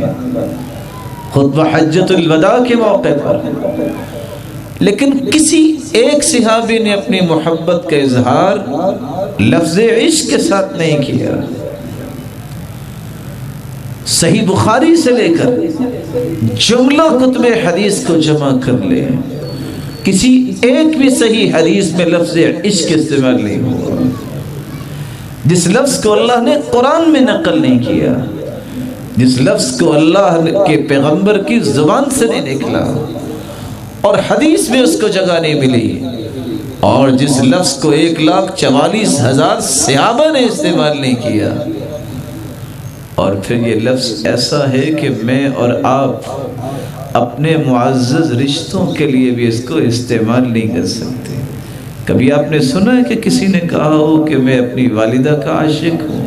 خطبہ حجۃ الوداع کے موقع پر، لیکن کسی ایک صحابی نے اپنی محبت کا اظہار لفظ عشق کے ساتھ نہیں کیا۔ صحیح بخاری سے لے کر جملہ کتب حدیث کو جمع کر لے، کسی ایک بھی صحیح حدیث میں لفظ عشق استعمال نہیں ہوا۔ جس لفظ کو اللہ نے قرآن میں نقل نہیں کیا، جس لفظ کو اللہ کے پیغمبر کی زبان سے نہیں نکلا اور حدیث میں اس کو جگہ نہیں ملی، اور جس لفظ کو 1,44,000 صحابہ نے استعمال نہیں کیا، اور پھر یہ لفظ ایسا ہے کہ میں اور آپ اپنے معزز رشتوں کے لیے بھی اس کو استعمال نہیں کر سکتے۔ کبھی آپ نے سنا ہے کہ کسی نے کہا ہو کہ میں اپنی والدہ کا عاشق ہوں،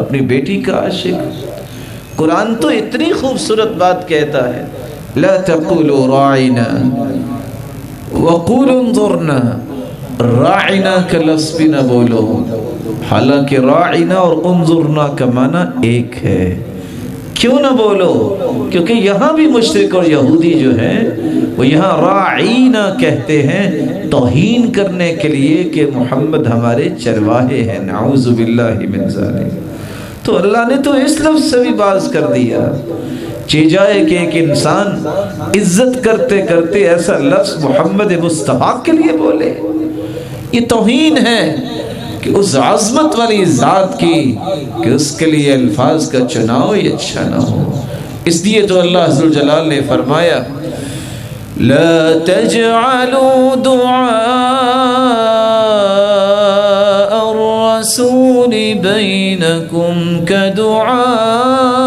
اپنی بیٹی کا عاشق ہوں؟ قرآن تو اتنی خوبصورت بات کہتا ہے، لا تقولوا راعنا وقولوا انظرنا۔ راعنا کا لفظ بھی نہ بولو، حالانکہ راعنا اور انظرنا کا معنی ایک ہے۔ کیوں نہ بولو؟ کیونکہ یہاں بھی مشرک اور یہودی جو ہیں وہ یہاں راعینا کہتے ہیں توہین کرنے کے لیے کہ محمد ہمارے چرواہے ہیں، نعوذ باللہ من ذالک۔ تو اللہ نے تو اس لفظ سے بھی باز کر دیا، چیجائے کہ ایک انسان عزت کرتے کرتے ایسا لفظ محمد مصطفیٰ کے لیے بولے، یہ توہین ہے کہ اس عظمت والی ذات کی کہ اس کے لیے الفاظ کا چناؤ ہی اچھا نہ ہو۔ اس لیے تو اللہ عز و جلال نے فرمایا لا تجعلوا دعاء الرسول بینکم کدعاء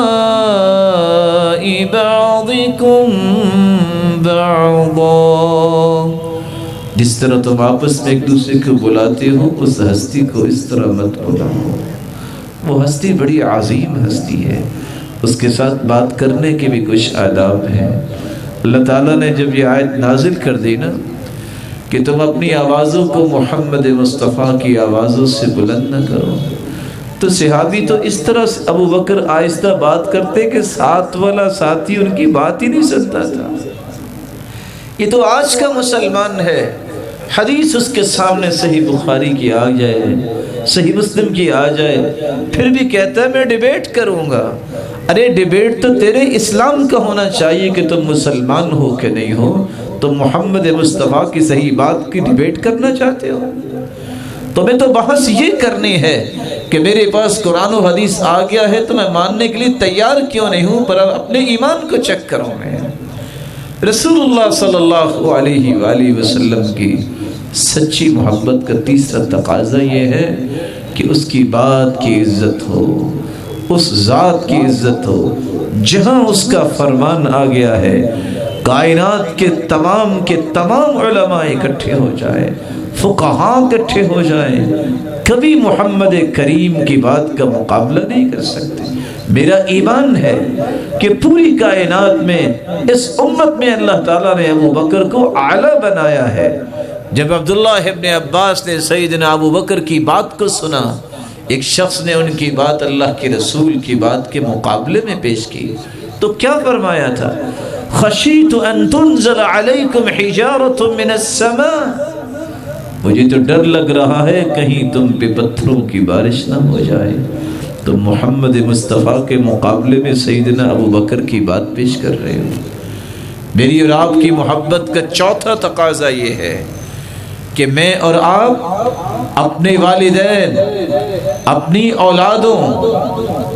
بعضکم بعضا۔ جس طرح تم آپس میں ایک دوسرے کو بلاتے ہو اس ہستی کو اس طرح مت بلاؤ۔ وہ ہستی بڑی عظیم ہستی ہے، اس کے ساتھ بات کرنے کے بھی کچھ آداب ہیں۔ اللہ تعالیٰ نے جب یہ آیت نازل کر دی نا کہ تم اپنی آوازوں کو محمد مصطفیٰ کی آوازوں سے بلند نہ کرو، تو صحابی تو اس طرح سے ابو بکر آہستہ بات کرتے کہ ساتھ والا ساتھی ان کی بات ہی نہیں سنتا تھا۔ یہ تو آج کا مسلمان ہے، حدیث اس کے سامنے صحیح بخاری کی آ جائے، صحیح مسلم کی آ جائے، پھر بھی کہتا ہے میں ڈیبیٹ کروں گا۔ ارے ڈیبیٹ تو تیرے اسلام کا ہونا چاہیے کہ تم مسلمان ہو کہ نہیں ہو، تم محمد مصطفیٰ کی صحیح بات کی ڈیبیٹ کرنا چاہتے ہو؟ تمہیں تو بحث یہ کرنی ہے کہ میرے پاس قرآن و حدیث آ گیا ہے تو میں ماننے کے لیے تیار کیوں نہیں ہوں، پر اپنے ایمان کو چیک کروں میں۔ رسول اللہ صلی اللہ علیہ وآلہ وسلم کی سچی محبت کا تیسرا تقاضا یہ ہے کہ اس کی بات کی عزت ہو، اس ذات کی عزت ہو جہاں اس کا فرمان آ گیا ہے کائنات کے تمام علماء اکٹھے ہو جائیں، فقہاء اکٹھے ہو جائیں، کبھی محمد کریم کی بات کا مقابلہ نہیں کر سکتے۔ میرا ایمان ہے کہ پوری کائنات میں اس امت میں اللہ تعالیٰ نے ابو بکر کو اعلیٰ بنایا ہے۔ جب عبداللہ ابن عباس نے سیدنا ابو بکر کی بات کو سنا، ایک شخص نے ان کی بات اللہ کے رسول کی بات کے مقابلے میں پیش کی، تو کیا فرمایا تھا؟ خشیت ان تنزل علیکم حجارۃ من السماء، مجھے تو ڈر لگ رہا ہے کہیں تم پہ پتھروں کی بارش نہ ہو جائے۔ تو محمد مصطفیٰ کے مقابلے میں سیدنا ابو بکر کی بات پیش کر رہے ہو۔ میری اور آپ کی محبت کا چوتھا تقاضا یہ ہے کہ میں اور آپ اپنے والدین، اپنی اولادوں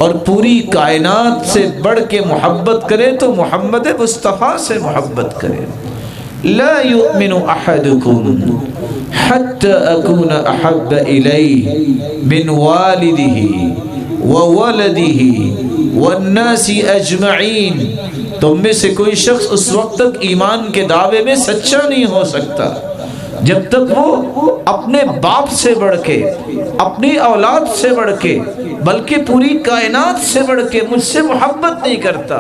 اور پوری کائنات سے بڑھ کے محبت کریں تو محمد مصطفیٰ سے محبت کریں۔ لا يؤمن احدكم حتى اكون احب اليه من والده وولده والناس اجمعین، تم میں سے کوئی شخص اس وقت تک ایمان کے دعوے میں سچا نہیں ہو سکتا جب تک وہ اپنے باپ سے بڑھ کے، اپنی اولاد سے بڑھ کے، بلکہ پوری کائنات سے بڑھ کے مجھ سے محبت نہیں کرتا۔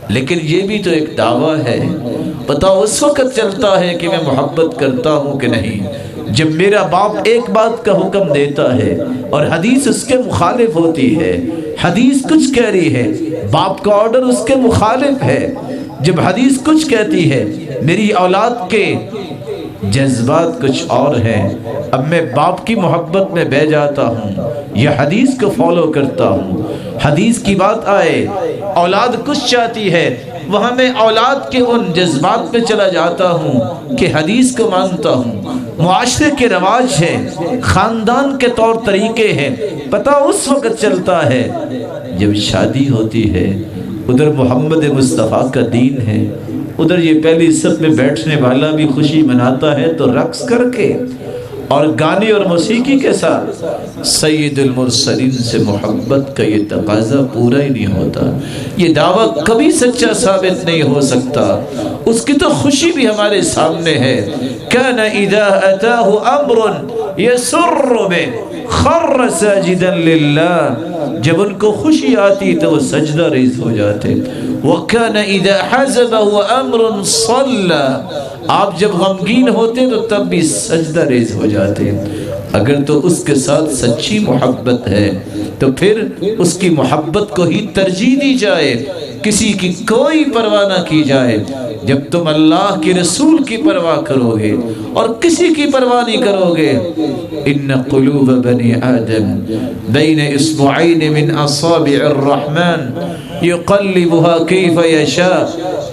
لیکن یہ بھی تو ایک دعویٰ ہے، پتہ اس وقت چلتا ہے کہ میں محبت کرتا ہوں کہ نہیں جب میرا باپ ایک بات کا حکم دیتا ہے اور حدیث اس کے مخالف ہوتی ہے، حدیث کچھ کہہ رہی ہے، باپ کا آرڈر اس کے مخالف ہے، جب حدیث کچھ کہتی ہے، میری اولاد کے جذبات کچھ اور ہیں، اب میں باپ کی محبت میں بہ جاتا ہوں یا حدیث کو فالو کرتا ہوں، حدیث کی بات آئے، اولاد کچھ چاہتی ہے، وہاں میں اولاد کے ان جذبات پہ چلا جاتا ہوں کہ حدیث کو مانتا ہوں، معاشرے کے رواج ہیں، خاندان کے طور طریقے ہیں، پتہ اس وقت چلتا ہے جب شادی ہوتی ہے، ادھر محمد مصطفیٰ کا دین ہے، ادھر یہ پہلی صف میں بیٹھنے والا بھی خوشی مناتا ہے تو رقص کر کے اور گانے اور موسیقی کے ساتھ سید المرسلین سے محبت کا یہ تقاضا پورا ہی نہیں ہوتا، یہ دعویٰ کبھی سچا ثابت نہیں ہو سکتا۔ اس کی تو خوشی بھی ہمارے سامنے ہے، کان اذا اتاہ امر یسر بہ خر ساجدا للہ، جب ان کو خوشی آتی تو وہ سجدہ ریز ہو جاتے، وکان اذا حزبہ امر صلی، آپ جب غمگین ہوتے تو تب بھی سجدہ ریز ہو جاتے۔ اگر تو اس کے ساتھ سچی محبت ہے تو پھر اس کی محبت کو ہی ترجیح دی جائے، کسی کی کوئی پرواہ نہ کی جائے۔ جب تم اللہ کے رسول کی پرواہ کرو گے اور کسی کی پرواہ نہیں کرو گے، ان قلوب بنی آدم بین اصبعین من اصابع الرحمن یقلبها کیف یشاء،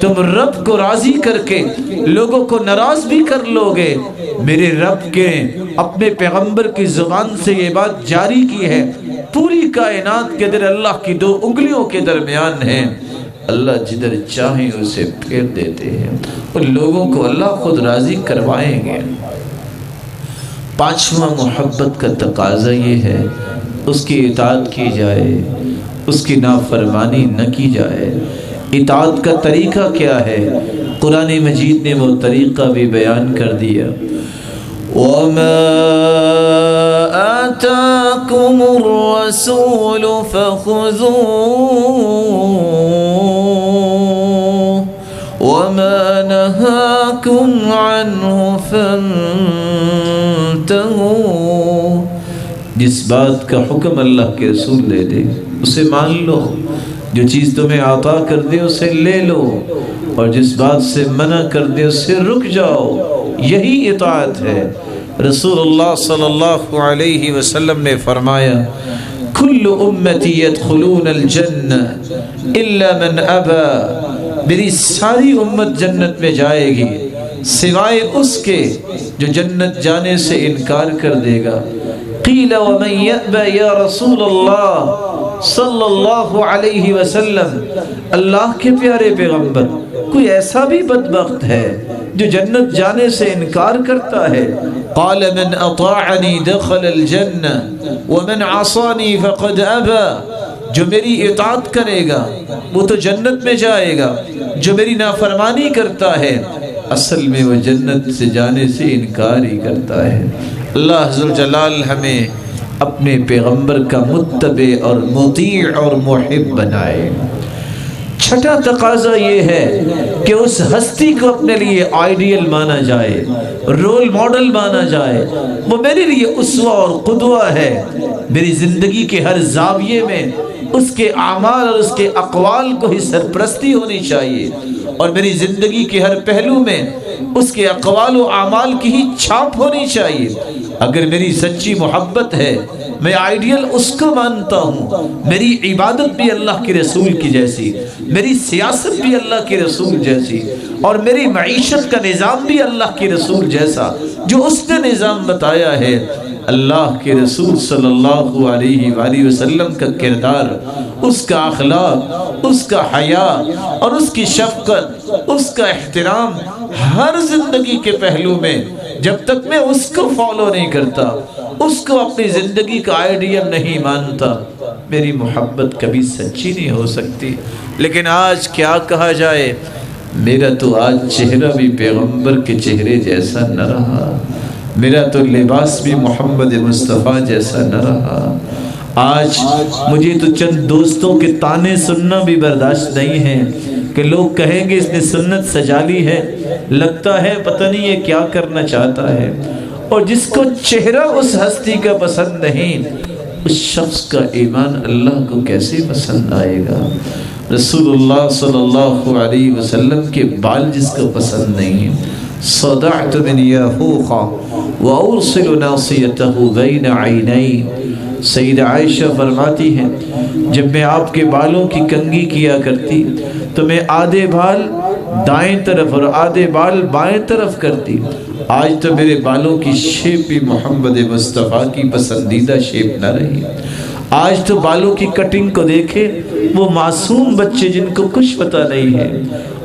تم رب کو راضی کر کے لوگوں کو ناراض بھی کر لو گے۔ میرے رب کے اپنے پیغمبر کی زبان سے یہ بات جاری کی ہے، پوری کائنات کے در اللہ کی دو انگلیوں کے درمیان ہے، اللہ جدھر چاہیں اسے پھیر دیتے ہیں، ان لوگوں کو اللہ خود راضی کروائیں گے۔ پانچواں محبت کا تقاضا یہ ہے اس کی اطاعت کی جائے، اس کی نافرمانی نہ کی جائے۔ اطاعت کا طریقہ کیا ہے؟ قرآن مجید نے وہ طریقہ بھی بیان کر دیا، وَمَا آتَاكُمُ الرَّسُولُ فَخُذُوهُ وَمَا نَهَاكُمْ عَنْهُ فَانْتَهُوا، جس بات کا حکم اللہ کے رسول دے دے اسے مان لو، جو چیز تمہیں عطا کر دے اسے لے لو، اور جس بات سے منع کر دے اس سے رک جاؤ، یہی اطاعت ہے۔ رسول اللہ صلی اللہ علیہ وسلم نے فرمایا، کل امتی یدخلون الجنہ الا من ابا، میری ساری امت جنت میں جائے گی سوائے اس کے جو جنت جانے سے انکار کر دے گا۔ قیل ومن یأبا یا رسول اللہ صلی اللہ علیہ وسلم، اللہ کے پیارے پیغمبر کوئی ایسا بھی بدبخت ہے جو جنت جانے سے انکار کرتا ہے؟ قال من اطاعنی دخل الجنہ ومن عصانی فقد ابا، جو میری اطاعت کرے گا وہ تو جنت میں جائے گا، جو میری نافرمانی کرتا ہے اصل میں وہ جنت سے جانے سے انکار ہی کرتا ہے۔ اللہ ذوالجلال ہمیں اپنے پیغمبر کا متبع اور مطیع اور محب بنائے۔ چھٹا تقاضا یہ ہے کہ اس ہستی کو اپنے لیے آئیڈیل مانا جائے، رول ماڈل مانا جائے، وہ میرے لیے اسوہ اور قدوہ ہے، میری زندگی کے ہر زاویے میں اس کے اعمال اور اس کے اقوال کو ہی سرپرستی ہونی چاہیے، اور میری زندگی کے ہر پہلو میں اس کے اقوال و اعمال کی ہی چھاپ ہونی چاہیے۔ اگر میری سچی محبت ہے میں آئیڈیل اس کو مانتا ہوں، میری عبادت بھی اللہ کے رسول کی جیسی، میری سیاست بھی اللہ کے رسول جیسی، اور میری معیشت کا نظام بھی اللہ کے رسول جیسا جو اس نے نظام بتایا ہے۔ اللہ کے رسول صلی اللہ علیہ وآلہ وسلم کا کردار، اس کا اخلاق، اس کا حیا اور اس کی شفقت، اس کا احترام ہر زندگی کے پہلو میں جب تک میں اس کو فالو نہیں کرتا، اس کو اپنی زندگی کا آئیڈیل نہیں مانتا، میری محبت کبھی سچی نہیں ہو سکتی۔ لیکن آج کیا کہا جائے، میرا تو آج چہرہ بھی پیغمبر کے چہرے جیسا نہ رہا، میرا تو لباس بھی محمد مصطفیٰ جیسا نہ رہا۔ آج مجھے تو چند دوستوں کے تانے سننا بھی برداشت نہیں ہے کہ لوگ کہیں گے اس نے سنت سجا لی ہے، لگتا ہے پتہ نہیں یہ کیا کرنا چاہتا ہے۔ اور جس کو چہرہ اس ہستی کا پسند نہیں، اس شخص کا ایمان اللہ کو کیسے پسند آئے گا؟ رسول اللہ صلی اللہ علیہ وسلم کے بال جس کو پسند نہیں، صدعت من یاحوخ وارسل ناصیته بین عینی۔ سیدہ عائشہ فرماتی ہیں جب میں آپ کے بالوں کی کنگھی کیا کرتی تو میں آدھے بال دائیں طرف اور آدھے بال بائیں طرف کرتی۔ آج تو میرے بالوں کی شیپ بھی محمد مصطفیٰ کی پسندیدہ شیپ نہ رہی۔ آج تو بالوں کی کٹنگ کو دیکھے، وہ معصوم بچے جن کو کچھ پتہ نہیں ہے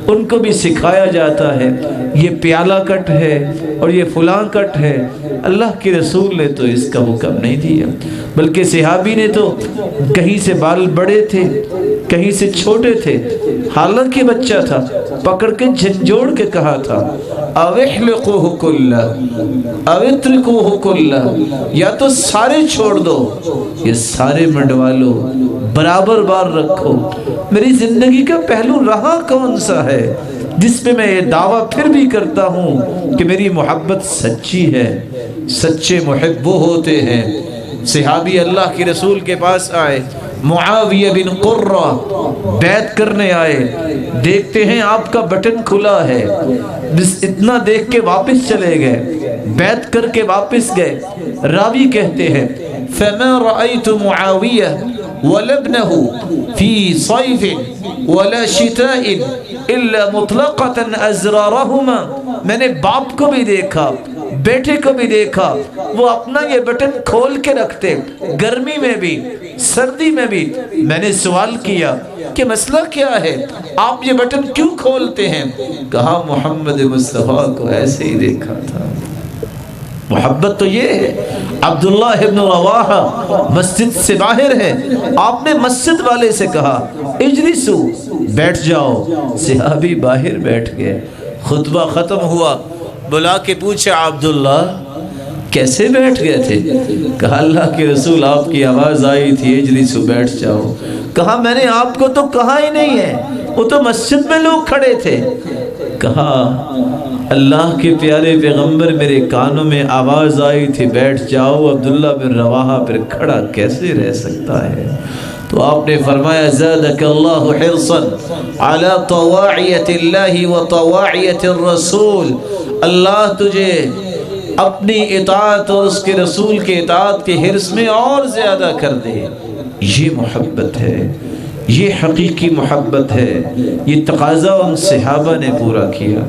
ان کو بھی سکھایا جاتا ہے یہ پیالہ کٹ ہے اور یہ فلاں کٹ ہے۔ اللہ کے رسول نے تو اس کا حکم نہیں دیا، بلکہ صحابی نے تو کہیں سے بال بڑے تھے کہیں سے چھوٹے تھے، حالانکہ بچہ تھا، پکڑ کے جھنجھوڑ کے کہا تھا اَوِحْلِقُوهُ كُلَّهُ أَوِ اتْرِكُوهُ كُلَّهُ، یا تو سارے چھوڑ دو یا سارے منڈوا لو، برابر بار رکھو۔ میری زندگی کا پہلو رہا کون سا ہے جس پہ میں یہ دعویٰ پھر بھی کرتا ہوں کہ میری محبت سچی ہے؟ سچے محب وہ ہوتے ہیں۔ صحابی اللہ کے رسول کے پاس آئے، معاویہ بن قرہ بیعت کرنے آئے، دیکھتے ہیں آپ کا بٹن کھلا ہے، بس اتنا دیکھ کے واپس چلے گئے، بیعت کر کے واپس گئے۔ راوی کہتے ہیں فَمَا رَأَيْتُ مُعَاوِيَةَ وَلَبْنَهُ فِي صَيْفٍ وَلَا شِتَاءٍ إِلَّا مُطْلَقَةً أَزْرَارَهُمَا، میں نے باپ کو بھی دیکھا، بیٹے کو بھی دیکھا، وہ اپنا یہ بٹن کھول کے رکھتے، گرمی میں بھی سردی میں بھی۔ میں نے سوال کیا کہ مسئلہ کیا ہے، آپ یہ بٹن کیوں کھولتے ہیں؟ کہا محمد مصطفیٰ کو ایسے ہی دیکھا تھا۔ محبت تو یہ ہے۔ عبداللہ ابن رواحہ مسجد سے باہر ہے، آپ نے مسجد والے سے کہا اجلسو، بیٹھ جاؤ، صحابی باہر بیٹھ گئے۔ خطبہ ختم ہوا، بلا کے پوچھا عبداللہ کیسے بیٹھ گئے تھے؟ کہا اللہ کے رسول آپ کی آواز آئی تھی اجلسو، بیٹھ جاؤ۔ کہا میں نے آپ کو تو کہا ہی نہیں ہے، وہ تو مسجد میں لوگ کھڑے تھے۔ کہا اللہ کے پیارے پیغمبر میرے کانوں میں آواز آئی تھی بیٹھ جاؤ، عبداللہ بن رواحہ پھر کھڑا کیسے رہ سکتا ہے؟ تو آپ نے فرمایا زادک اللہ حرصا علی طواعیت اللہ و طواعیت الرسول، اللہ تجھے اپنی اطاعت اور اس کے رسول کے اطاعت کے حرص میں اور زیادہ کر دے۔ یہ محبت ہے، یہ حقیقی محبت ہے، یہ تقاضا ان صحابہ نے پورا کیا۔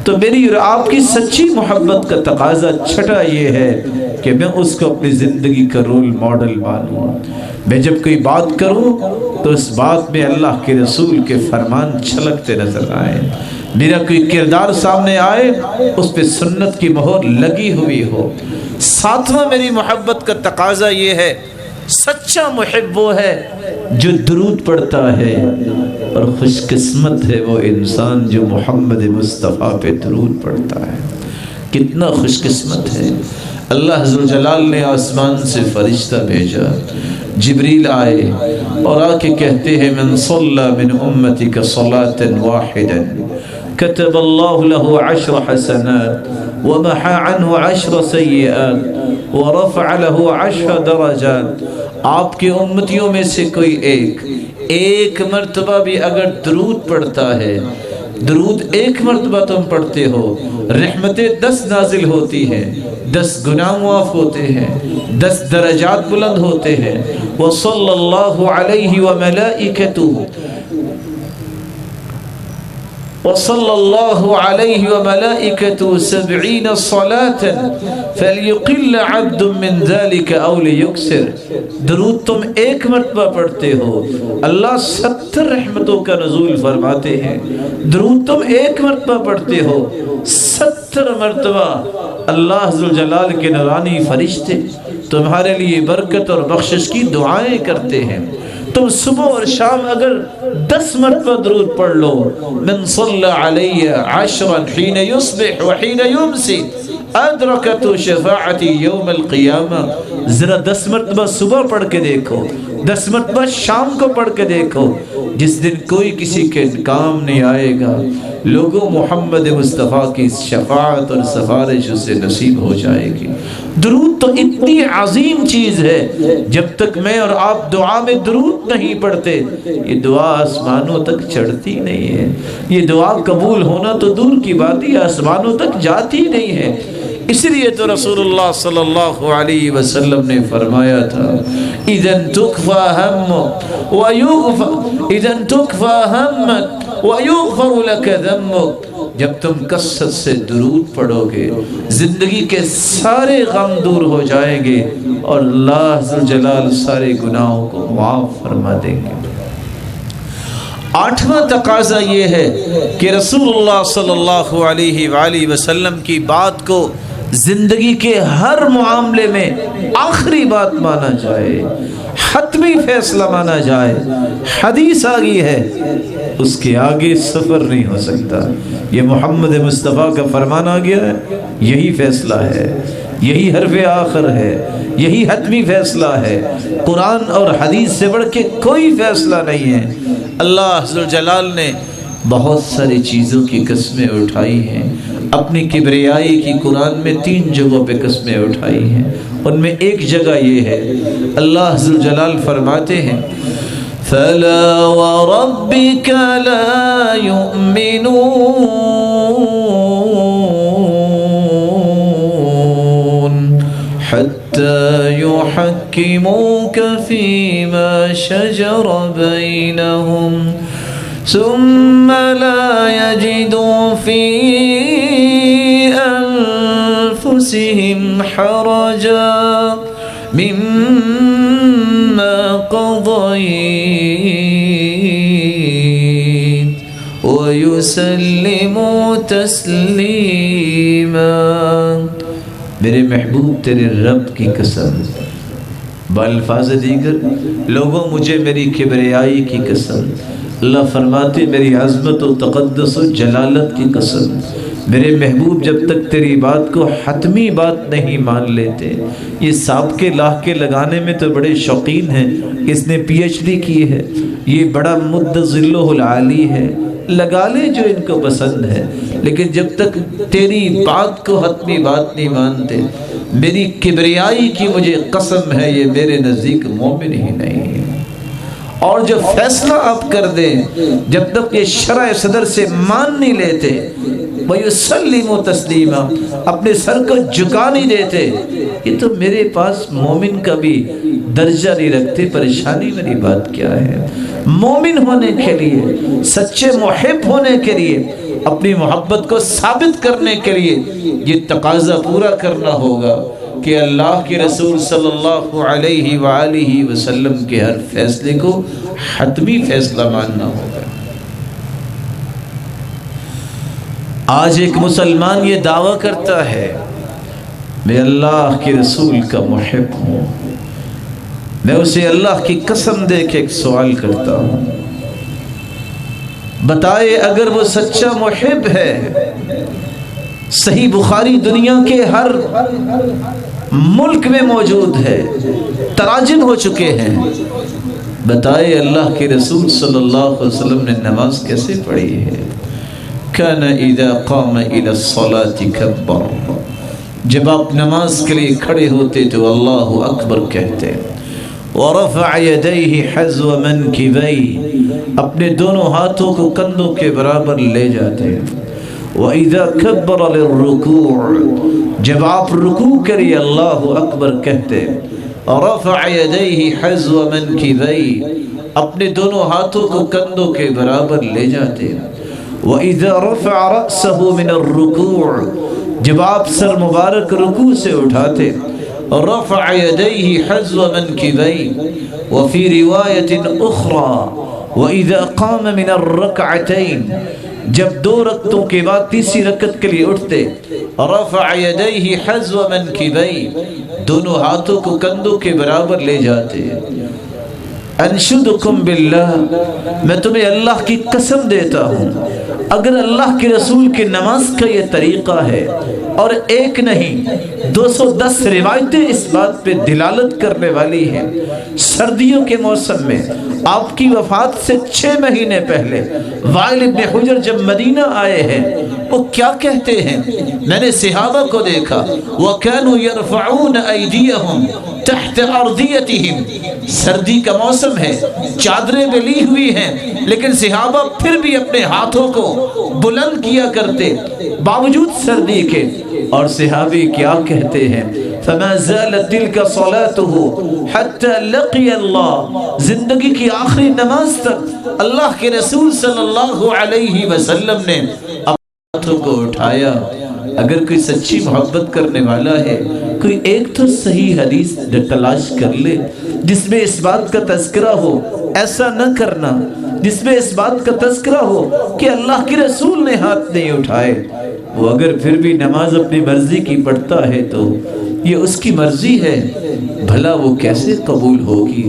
تو میری اور آپ کی سچی محبت کا تقاضا چھٹا یہ ہے کہ میں اس کو اپنی زندگی کا رول ماڈل مانوں۔ میں جب کوئی بات کروں تو اس بات میں اللہ کے رسول کے فرمان چھلکتے نظر آئے، میرا کوئی کردار سامنے آئے اس پہ سنت کی مہر لگی ہوئی ہو۔ ساتواں میری محبت کا تقاضا یہ ہے، سچا محب وہ ہے جو درود پڑھتا ہے، اور خوش قسمت ہے وہ انسان جو محمد مصطفیٰ پہ درود پڑھتا ہے۔ کتنا خوش قسمت ہے۔ اللہ ذوالجلال نے آسمان سے فرشتہ بھیجا، جبریل آئے اور آ کے کہتے ہیں من صلی من امتک صلاة واحدا كتب اللہ له 10 حسنات ومحى عنه 10 سیئات ورفع له 10 درجات۔ آپ کے امتیوں میں سے کوئی ایک مرتبہ بھی اگر درود پڑھتا ہے، درود ایک مرتبہ تم پڑھتے ہو، رحمتیں 10 نازل ہوتی ہیں، 10 گناہ معاف ہوتے ہیں، 10 درجات بلند ہوتے ہیں۔ وصلی اللہ علیہ وملائکتہ وصلی اللہ علیہ وملائکتہ 70 صلاة فلیقل عبد من ذلك او لیکسر۔ درود تم ایک مرتبہ پڑھتے ہو، اللہ 70 رحمتوں کا نزول فرماتے ہیں، درود تم ایک مرتبہ پڑھتے ہو، 70 مرتبہ اللہ ذوالجلال کے نورانی فرشتے تمہارے لیے برکت اور بخشش کی دعائیں کرتے ہیں۔ تم صبح اور شام اگر 10 مرتبہ درود پڑھ لو، من صلی علی 10 حین یصبح وحین یمسی ادرکت شفاعتی یوم القیامہ، ذرا 10 مرتبہ صبح پڑھ کے دیکھو، 10 مرتبہ شام کو پڑھ کے دیکھو، جس دن کوئی کسی کے کام نہیں آئے گا، لوگوں محمد مصطفیٰ کی شفاعت اور سفارش اسے نصیب ہو جائے گی۔ درود تو اتنی عظیم چیز ہے، جب تک میں اور آپ دعا میں درود نہیں پڑھتے، یہ دعا آسمانوں تک چڑھتی نہیں ہے، یہ دعا قبول ہونا تو دور کی بات ہی آسمانوں تک جاتی نہیں ہے۔ اس لیے تو رسول اللہ صلی اللہ علیہ وسلم نے فرمایا تھا اذن تکفى همك ويغفر لك ذنبك، جب تم کثرت سے درود پڑھو گے زندگی کے سارے غم دور ہو جائیں گے اور اللہ ذوالجلال سارے گناہوں کو معاف فرما دیں گے۔ 8واں تقاضا یہ ہے کہ رسول اللہ صلی اللہ علیہ وآلہ وسلم کی بات کو زندگی کے ہر معاملے میں آخری بات مانا جائے، حتمی فیصلہ مانا جائے۔ حدیث آگئی ہے، اس کے آگے سفر نہیں ہو سکتا۔ یہ محمد مصطفیٰ کا فرمان آ گیا ہے، یہی فیصلہ ہے، یہی حرف آخر ہے، یہی حتمی فیصلہ ہے۔ قرآن اور حدیث سے بڑھ کے کوئی فیصلہ نہیں ہے۔ اللہ ذوالجلال نے بہت ساری چیزوں کی قسمیں اٹھائی ہیں، اپنی کبریائی کی قرآن میں 3 جگہوں پہ قسمیں اٹھائی ہیں، ان میں ایک جگہ یہ ہے، اللہ ذوالجلال فرماتے ہیں فَلَا وَرَبِّكَ لَا يُؤْمِنُونَ حَتَّى يُحَكِّمُوكَ فِي مَا شَجَرَ بَيْنَهُمْ ثم لا يجدوا في أنفسهم حرجا مما قضيت ويسلموا تسليما۔ میرے محبوب تیرے رب کی قسم، بالفاظ دیگر لوگوں مجھے میری کبریائی کی قسم، اللہ فرماتے میری عظمت و تقدس و جلالت کی قسم، میرے محبوب جب تک تیری بات کو حتمی بات نہیں مان لیتے، یہ سابقے لاحقے لگانے میں تو بڑے شوقین ہیں، اس نے پی ایچ ڈی کی ہے، یہ بڑا مدذلہ العالی ہے، لگا لے جو ان کو پسند ہے، لیکن جب تک تیری بات کو حتمی بات نہیں مانتے، میری کبریائی کی مجھے قسم ہے یہ میرے نزدیک مومن ہی نہیں ہے۔ اور جو فیصلہ آپ کر دیں جب تک یہ شرع صدر سے مان نہیں لیتے، وَيُسَلِّمُ تَسْلِيمًا، اپنے سر کو جھکا نہیں دیتے، یہ تو میرے پاس مومن کا بھی درجہ نہیں رکھتے۔ پریشانی میری بات کیا ہے؟ مومن ہونے کے لیے، سچے محب ہونے کے لیے، اپنی محبت کو ثابت کرنے کے لیے یہ تقاضا پورا کرنا ہوگا کہ اللہ کے رسول صلی اللہ علیہ وآلہ وسلم کے ہر فیصلے کو حتمی فیصلہ ماننا ہوگا۔ آج ایک مسلمان یہ دعویٰ کرتا ہے میں اللہ کے رسول کا محب ہوں، میں اسے اللہ کی قسم دے کے ایک سوال کرتا ہوں، بتائے اگر وہ سچا محب ہے، صحیح بخاری دنیا کے ہر ملک میں موجود ہے، تراجم ہو چکے ہیں، بتائے اللہ کے رسول صلی اللہ علیہ وسلم نے نماز کیسے پڑھی ہے؟ کان اذا قام الى الصلاة کبر، جب آپ نماز کے لیے کھڑے ہوتے تو اللہ اکبر کہتے، ورفع یدیہ حذو منکبیہ، اپنے دونوں ہاتھوں کو کندھوں کے برابر لے جاتے، وَإِذَا كَبَّرَ لِلرُّكُوعِ، جب آپ رکوع کریے اللہ اکبر کہتے، رفع یدیہ حذو منکبیہ، اپنے دونوں ہاتھوں کو کندھوں کے برابر لے جاتے، وَإِذَا رَفَعَ رَأْسَهُ مِنَ الرُّكُوعِ، جب آپ سر مبارک رکوع سے اٹھاتے، رفع یدیہ حذو منکبیہ، وفی روایت اخری وَإِذَا قَامَ مِنَ الرَّكْعَتَيْنِ، جب 2 رکعتوں کے بعد تیسری رکعت کے لیے اٹھتے رفع یدیہ حذو منکبیہ، دونوں ہاتھوں کو کندھوں کے برابر لے جاتے. انشدکم باللہ، میں تمہیں اللہ کی قسم دیتا ہوں، اگر اللہ کے رسول کے نماز کا یہ طریقہ ہے اور ایک نہیں 210 روایتیں اس بات پہ دلالت کرنے والی ہیں، سردیوں کے موسم میں آپ کی وفات سے 6 مہینے پہلے وائل ابن حجر جب مدینہ آئے ہیں، وہ کیا کہتے ہیں؟ میں نے صحابہ کو دیکھا وَكَانُوا يَرْفَعُونَ أَيْدِيَهُمْ تحت ارضیتہم، سردی کا موسم ہے، چادریں بھی لی ہوئی ہیں، لیکن صحابہ پھر بھی اپنے ہاتھوں کو بلند کیا کرتے باوجود سردی کے. اور صحابی کیا کہتے ہیں؟ فما زالت تلک صلاته حتى لقي اللہ، زندگی کی آخری نماز تک اللہ کے رسول صلی اللہ علیہ وسلم نے ہاتھوں کو اٹھایا. اگر کوئی سچی محبت کرنے والا ہے، کوئی ایک تو صحیح حدیث تلاش کر لے جس میں اس بات کا تذکرہ ہو، ایسا نہ کرنا جس میں اس بات کا تذکرہ ہو کہ اللہ کے رسول نے ہاتھ نہیں اٹھائے. وہ اگر پھر بھی نماز اپنی مرضی کی پڑھتا ہے تو یہ اس کی مرضی ہے، بھلا وہ کیسے قبول ہوگی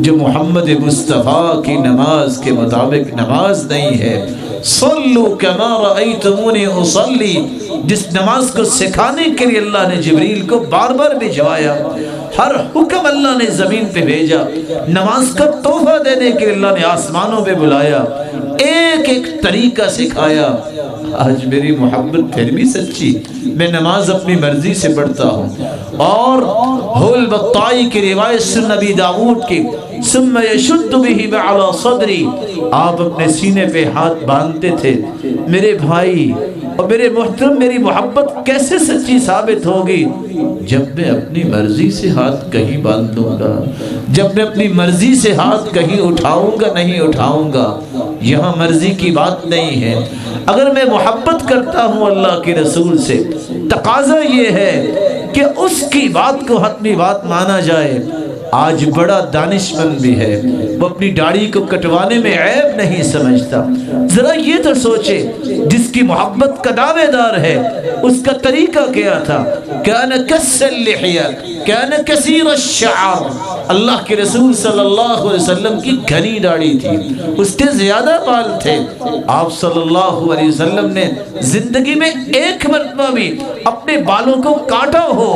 جو محمد مصطفیٰ کی نماز کے مطابق نماز نہیں ہے. صلو کما رأیتمونی اصلی، جس نماز کو سکھانے کے لیے اللہ نے جبریل کو بار بار بھجوایا، ہر حکم اللہ نے زمین پہ بھیجا، نماز کا تحفہ دینے کے لیے اللہ نے آسمانوں پہ بلایا، ایک ایک طریقہ سکھایا. آج میری محبت پھر بھی سچی، میں نماز اپنی مرضی سے پڑھتا ہوں. اور حول بطائی کی روایت سن نبی داؤد کی ثم یشد بہ علی صدری، آپ اپنے سینے پہ ہاتھ باندھتے تھے. میرے بھائی اور میرے محترم، میری محبت کیسے سچی ثابت ہوگی؟ جب میں اپنی مرضی سے ہاتھ کہیں باندھوں گا، جب میں اپنی مرضی سے ہاتھ کہیں اٹھاؤں گا نہیں اٹھاؤں گا. یہاں مرضی کی بات نہیں ہے. اگر میں محبت کرتا ہوں اللہ کے رسول سے، تقاضا یہ ہے کہ اس کی بات کو حتمی بات مانا جائے. آج بڑا دانشمند بھی ہے، وہ اپنی داڑھی کو کٹوانے میں عیب نہیں سمجھتا. ذرا یہ تو سوچے، جس کی محبت کا دعوے دار ہے اس کا طریقہ کیا تھا؟ کان کس اللحیہ کان کثیر الشعر، اللہ کے رسول صلی اللہ علیہ وسلم کی گھنی داڑھی تھی، اس کے زیادہ بال تھے. آپ صلی اللہ علیہ وسلم نے زندگی میں ایک مرتبہ بھی اپنے بالوں کو کاٹا ہو،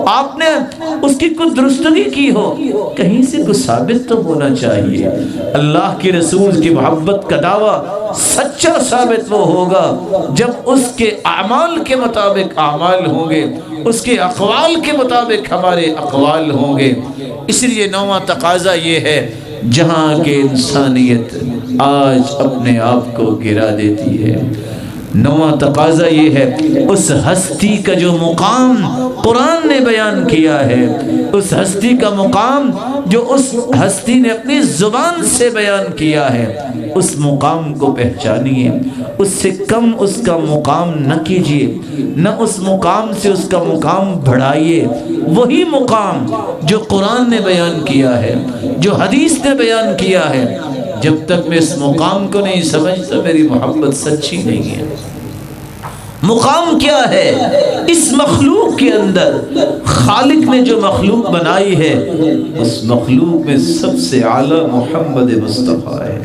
آپ نے اس کی کوئی درستگی کی ہو، کہیں سے کوئی ثابت تو ہونا چاہیے. اللہ کے رسول کی محبت کا دعویٰ سچا ثابت وہ ہوگا جب اس کے اعمال کے مطابق اعمال ہوں گے، اس کے اقوال کے مطابق ہمارے اقوال ہوں گے. اس لیے 9واں تقاضا یہ ہے، جہاں کہ انسانیت آج اپنے آپ کو گرا دیتی ہے، 9واں تقاضا یہ ہے، اس ہستی کا جو مقام قرآن نے بیان کیا ہے، اس ہستی کا مقام جو اس ہستی نے اپنی زبان سے بیان کیا ہے، اس مقام کو پہچانیے. اس سے کم اس کا مقام نہ کیجیے، نہ اس مقام سے اس کا مقام بڑھائیے. وہی مقام جو قرآن نے بیان کیا ہے، جو حدیث نے بیان کیا ہے، جب تک میں اس مقام کو نہیں سمجھتا میری محبت سچی نہیں ہے. مقام کیا ہے؟ اس مخلوق کے اندر خالق نے جو مخلوق بنائی ہے، اس مخلوق میں سب سے اعلیٰ محمد مصطفیٰ ہے.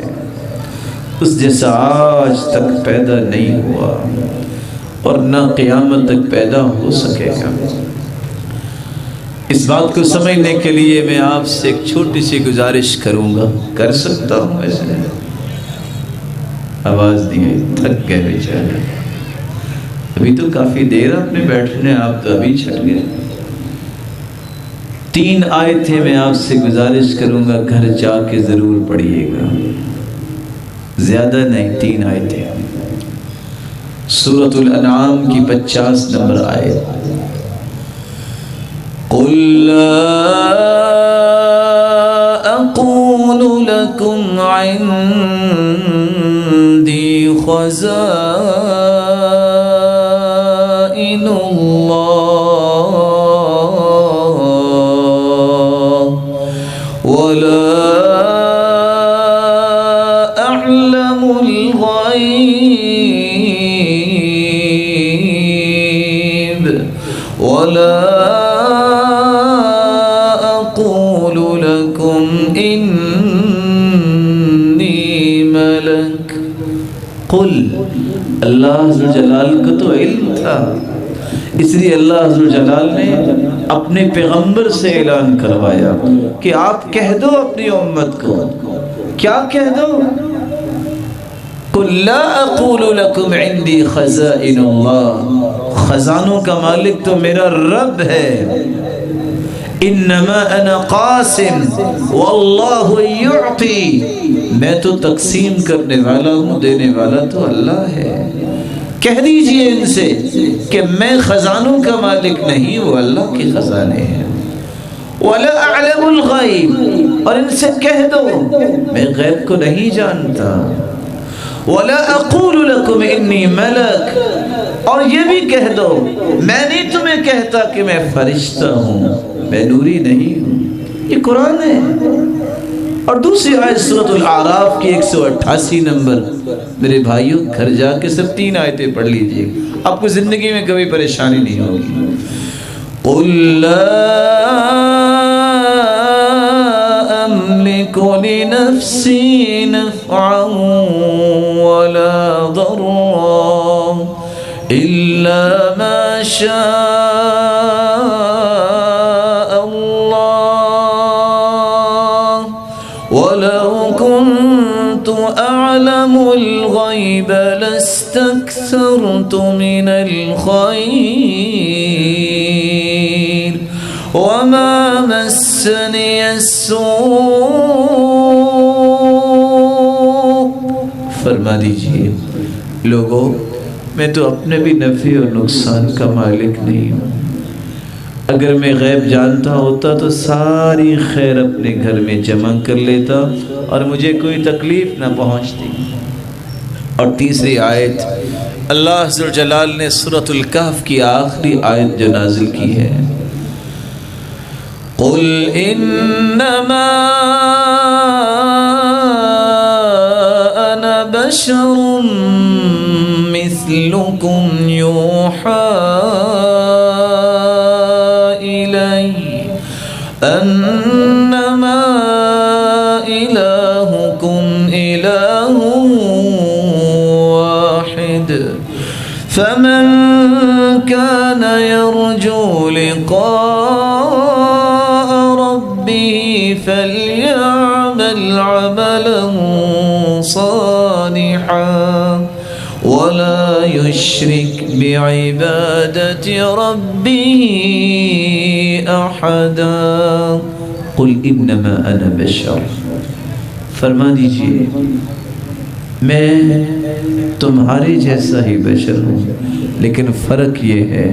اس جیسا آج تک پیدا نہیں ہوا اور نہ قیامت تک پیدا ہو سکے گا. اس بات کو سمجھنے کے لیے میں آپ سے ایک چھوٹی سی گزارش کروں گا. کر سکتا ہوں ایسے؟ آواز دیے، تھک گئے بیچارے. ابھی تو کافی دیر آپ نے بیٹھنے، آپ تو ابھی چھٹ گئے. 3 آیتیں میں آپ سے گزارش کروں گا، گھر جا کے ضرور پڑھیے گا، زیادہ نہیں. 3 آیتیں. سورۃ الانعام کی 50 نمبر آیت. قل لا اقول لكم عندي خزائن الله ولا أعلم الغيب الغیب ولا اقول لکم انی ملک. قل، اللہ عز و جلال کو تو علم تھا، اس لیے اللہ عز و جلال نے اپنے پیغمبر سے اعلان کروایا کہ آپ کہہ دو اپنی امت کو. کیا کہہ دو؟ قل لا اقول لکم عندی خزائن اللہ، خزانوں کا مالک تو میرا رب ہے. انما انا قاسم واللہ یعطی، میں تو تقسیم کرنے والا ہوں، دینے والا تو اللہ ہے. کہہ دیجئے ان سے کہ میں خزانوں کا مالک نہیں، وہ اللہ کے خزانے ہیں. وَلَا أَعْلَمُ الْغَيْبِ، اور ان سے کہہ دو میں غیب کو نہیں جانتا. وَلَا أَقُولُ لَكُمْ إِنِّي مَلَكٌ، اور یہ بھی کہہ دو میں نہیں تمہیں کہتا کہ میں فرشتہ ہوں، میں نوری نہیں ہوں. یہ قرآن ہے. اور دوسری آیت سورۃ الاعراف کی 188 نمبر. میرے بھائیوں گھر جا کے سب 3 آیتیں پڑھ لیجئے، آپ کو زندگی میں کبھی پریشانی نہیں ہوگی. قُلْ لَا أَمْلِكُ لِنَفْسِي نَفْعًا وَلَا ضَرًّا إِلَّا مَا شَاءَ اللَّهُ وَلَوْ كُنْتُ أَعْلَمُ الْغَيْبَ لَاسْتَكْثَرْتُ مِنَ الْخَيْرِ وَمَا مَسَّنِيَ السُّوءُ. فرما دیجئے لوگوں، میں تو اپنے بھی نفع اور نقصان کا مالک نہیں ہوں. اگر میں غیب جانتا ہوتا تو ساری خیر اپنے گھر میں جمع کر لیتا اور مجھے کوئی تکلیف نہ پہنچتی. اور تیسری آیت اللہ عز و جلال نے سورۃ الکہف کی آخری آیت جو نازل کی ہے، قُلْ إِنَّمَا أَنَا بَشَرٌ مِثْلُكُمْ يُوحَى إِلَيَّ أَنَّمَا إِلَٰهُكُمْ إِلَٰهٌ وَاحِدٌ فَمَنْ كَانَ يَرْجُو لِقَاءَ رَبِّهِ فَلْيَعْمَلْ عَمَلًا صَالِحًا وَلَا يُشْرِكْ بِعِبَادَةِ رَبِّهِ أَحَدًا. قُلْ إِنَّمَا أَنَا بَشَرٌ، فرما دیجئے میں تمہارے جیسا ہی بشر ہوں، لیکن فرق یہ ہے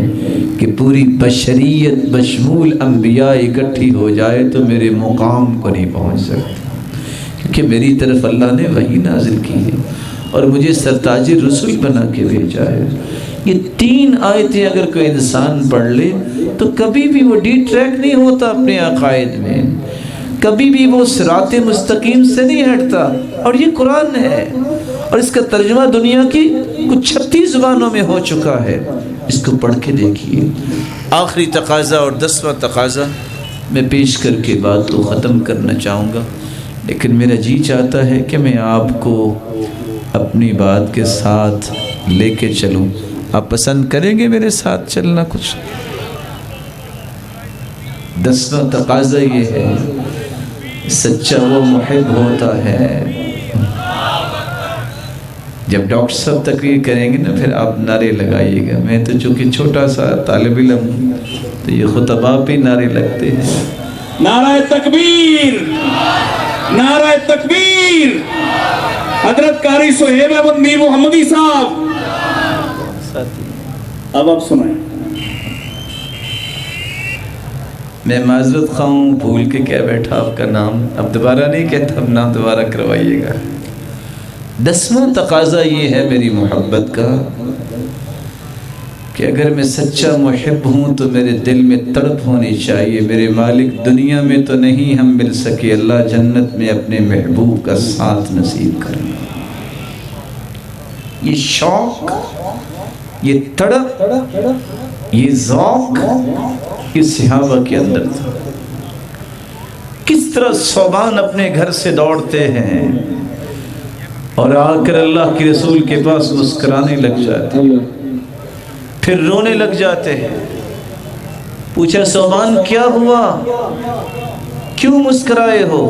کہ پوری بشریت بشمول انبیاء اکٹھی ہو جائے تو میرے مقام کو نہیں پہنچ سکتی، کیونکہ میری طرف اللہ نے وحی نازل کی ہے اور مجھے سرتاج رسول بنا کے بھیجا ہے. یہ 3 آیتیں اگر کوئی انسان پڑھ لے تو کبھی بھی وہ ڈی ٹریک نہیں ہوتا اپنے عقائد میں، کبھی بھی وہ صراط مستقیم سے نہیں ہٹتا. اور یہ قرآن ہے اور اس کا ترجمہ دنیا کی کچھ 36 زبانوں میں ہو چکا ہے. اس کو پڑھ کے دیکھیے. آخری تقاضا اور 10واں تقاضا میں پیش کر کے بات کو ختم کرنا چاہوں گا، لیکن میرا جی چاہتا ہے کہ میں آپ کو اپنی بات کے ساتھ لے کے چلوں. آپ پسند کریں گے میرے ساتھ چلنا؟ کچھ 10واں تقاضا یہ ہے، سچا وہ محب ہوتا ہے. جب ڈاکٹر صاحب تقریر کریں گے نا پھر آپ نعرے لگائیے گا. میں تو چونکہ چھوٹا سا طالب علم ہوں تو یہ خطبہ پہ نعرے لگتے ہیں. نعرہ تکبیر، نعرہ تکبیر. حضرت قاری سہیب احمد میر محمدی صاحب، اب آپ سنائیں. میں معذرت خواہ ہوں، بھول کے کیا بیٹھا آپ کا نام، اب دوبارہ نہیں کہتا، اب نام دوبارہ کروائیے گا. 10واں تقاضا یہ ہے میری محبت کا کہ اگر میں سچا محب ہوں تو میرے دل میں تڑپ ہونی چاہیے. میرے مالک دنیا میں تو نہیں ہم مل سکے، اللہ جنت میں اپنے محبوب کا ساتھ نصیب کرنا. یہ شوق، یہ تڑپ یہ ذوق اس صحابہ کے اندر تھا. کس طرح صوبان اپنے گھر سے دوڑتے ہیں اور آ کر اللہ کے رسول کے پاس مسکرانے لگ جاتے ہیں، پھر رونے لگ جاتے ہیں. پوچھا صوبان کیا ہوا، کیوں مسکرائے ہو؟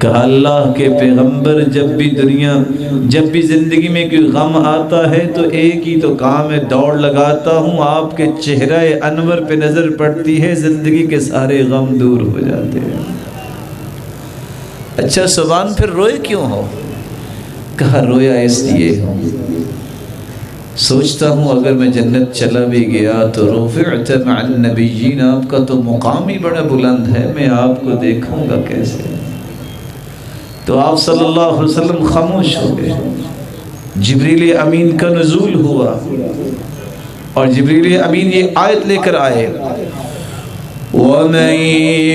کہا اللہ کے پیغمبر جب بھی زندگی میں کوئی غم آتا ہے تو ایک ہی تو کام ہے، دوڑ لگاتا ہوں، آپ کے چہرہ انور پہ نظر پڑتی ہے، زندگی کے سارے غم دور ہو جاتے ہیں. اچھا صوبان پھر روئے کیوں ہو؟ کہا رویا اس لیے ہوں، سوچتا ہوں اگر میں جنت چلا بھی گیا تو رفعت مع النبیین، آپ کا تو مقام ہی بڑا بلند ہے، میں آپ کو دیکھوں گا کیسے؟ تو آپ صلی اللہ علیہ وسلم خاموش ہو گئے. جبریل امین کا نزول ہوا اور جبریل امین یہ آیت لے کر آئے، وَمَن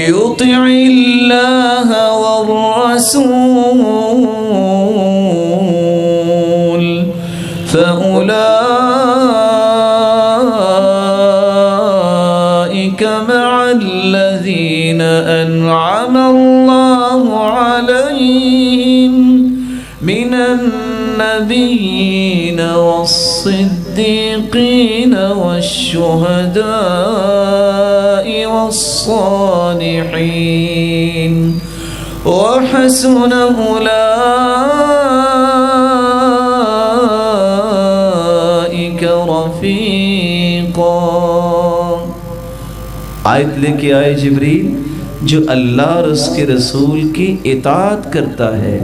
يُطِعِ اللَّهَ وَالرَّسُولَ فَأُولَئِكَ مَعَ الَّذِينَ أَنْعَمَ اللَّهُ عَلَيْهِمْ مِنَ النَّبِيِّينَ وَالصِّدِّيقِينَ وَالشُّهَدَاءِ وَالصَّالِحِينَ وَحَسُنَ أُولَئِكَ رَفِيقًا. آیت لے کے آئے جبریل، جو اللہ اور اس کے رسول کی اطاعت کرتا ہے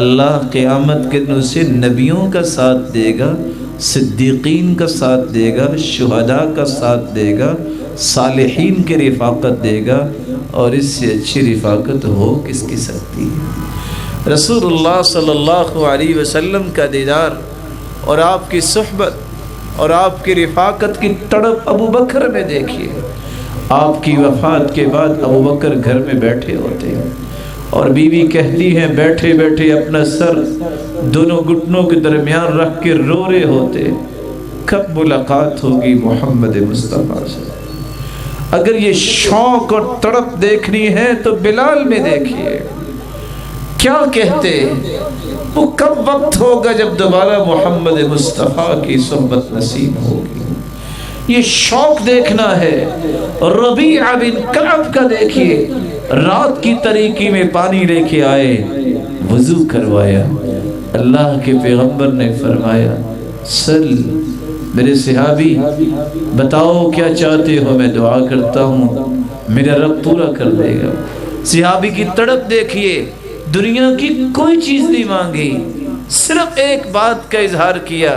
اللہ قیامت کے دن اسے نبیوں کا ساتھ دے گا، صدیقین کا ساتھ دے گا، شہداء کا ساتھ دے گا، صالحین کی رفاقت دے گا، اور اس سے اچھی رفاقت ہو کس کی سکتی ہے؟ رسول اللہ صلی اللہ علیہ وسلم کا دیدار اور آپ کی صحبت اور آپ کی رفاقت کی تڑپ ابو بکر میں دیکھیے. آپ کی وفات کے بعد ابو بکر گھر میں بیٹھے ہوتے ہیں اور بیوی کہتی ہیں بیٹھے بیٹھے اپنا سر دونوں گھٹنوں کے درمیان رکھ کے رو رہے ہوتے، کب ملاقات ہوگی محمد مصطفیٰ سے؟ اگر یہ شوق اور تڑپ دیکھنی ہے تو بلال میں دیکھیے، کیا کہتے وہ کب وقت ہوگا جب دوبارہ محمد مصطفیٰ کی صحبت نصیب ہوگی؟ یہ شوق دیکھنا ہے. ربیع بن کعب کا دیکھیے، رات کی تاریکی میں پانی لے کے آئے، وضو کروایا، اللہ کے پیغمبر نے فرمایا سل میرے صحابی بتاؤ کیا چاہتے ہو، میں دعا کرتا ہوں میرا رب پورا کر دے گا. صحابی کی تڑپ دیکھیے، دنیا کی کوئی چیز نہیں مانگی، صرف ایک بات کا اظہار کیا،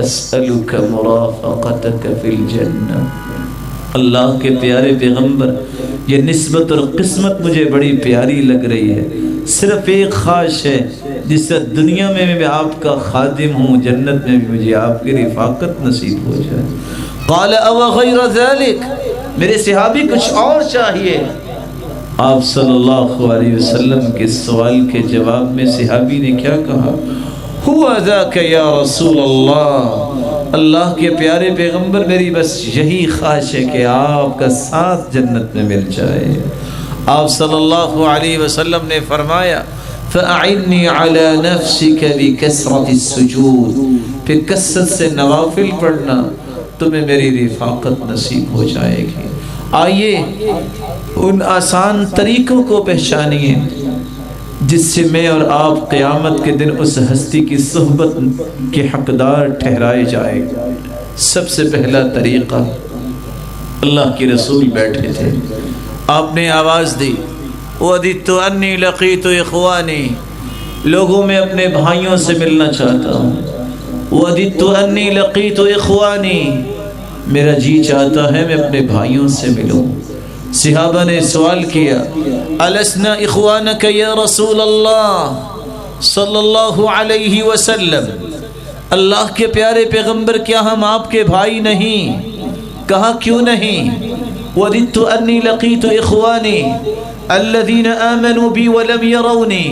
اسألک مرافقتک فی الجنہ. اللہ کے پیارے پیغمبر یہ نسبت اور قسمت مجھے بڑی پیاری لگ رہی ہے، صرف ایک خواہش ہے جس سے دنیا میں میں آپ کا خادم ہوں، جنت میں بھی مجھے آپ کی رفاقت نصیب ہو جائے. قال او غیر ذلک، میرے صحابی کچھ اور چاہیے؟ آپ صلی اللہ علیہ وسلم کے سوال کے جواب میں صحابی نے کیا کہا؟ ہوا ذاک یا رسول اللہ، اللہ کے پیارے پیغمبر میری بس یہی خواہش ہے کہ آپ کا ساتھ جنت میں مل جائے. آپ صلی اللہ علیہ وسلم نے فرمایا فَأَعِنِّي عَلَى نَفْسِكَ بِكَسْرَةِ السُّجُودِ، پھر کثرت سے نوافل پڑھنا تمہیں میری رفاقت نصیب ہو جائے گی. آئیے ان آسان طریقوں کو پہچانیے جس سے میں اور آپ قیامت کے دن اس ہستی کی صحبت کے حقدار ٹھہرائے جائیں. سب سے پہلا طریقہ، اللہ کے رسول بیٹھے تھے، آپ نے آواز دی وَدِدْتُ أَنِّي لَقِيتُ إِخْوَانِي، لوگوں میں اپنے بھائیوں سے ملنا چاہتا ہوں. وَدِدْتُ أَنِّي لَقِيتُ إِخْوَانِي، میرا جی چاہتا ہے میں اپنے بھائیوں سے ملوں. صحابہ نے سوال کیا أَلَسْنَا إِخْوَانَكَ يَا رَسُولَ اللَّهِ صلی اللہ علیہ وسلم، اللہ کے پیارے پیغمبر کیا ہم آپ کے بھائی نہیں؟ کہا کیوں نہیں؟ وَدِدْتُ أَنِّي لَقِيتُ إِخْوَانِي الَّذِينَ آمَنُوا بِي وَلَمْ يَرَوْنِي،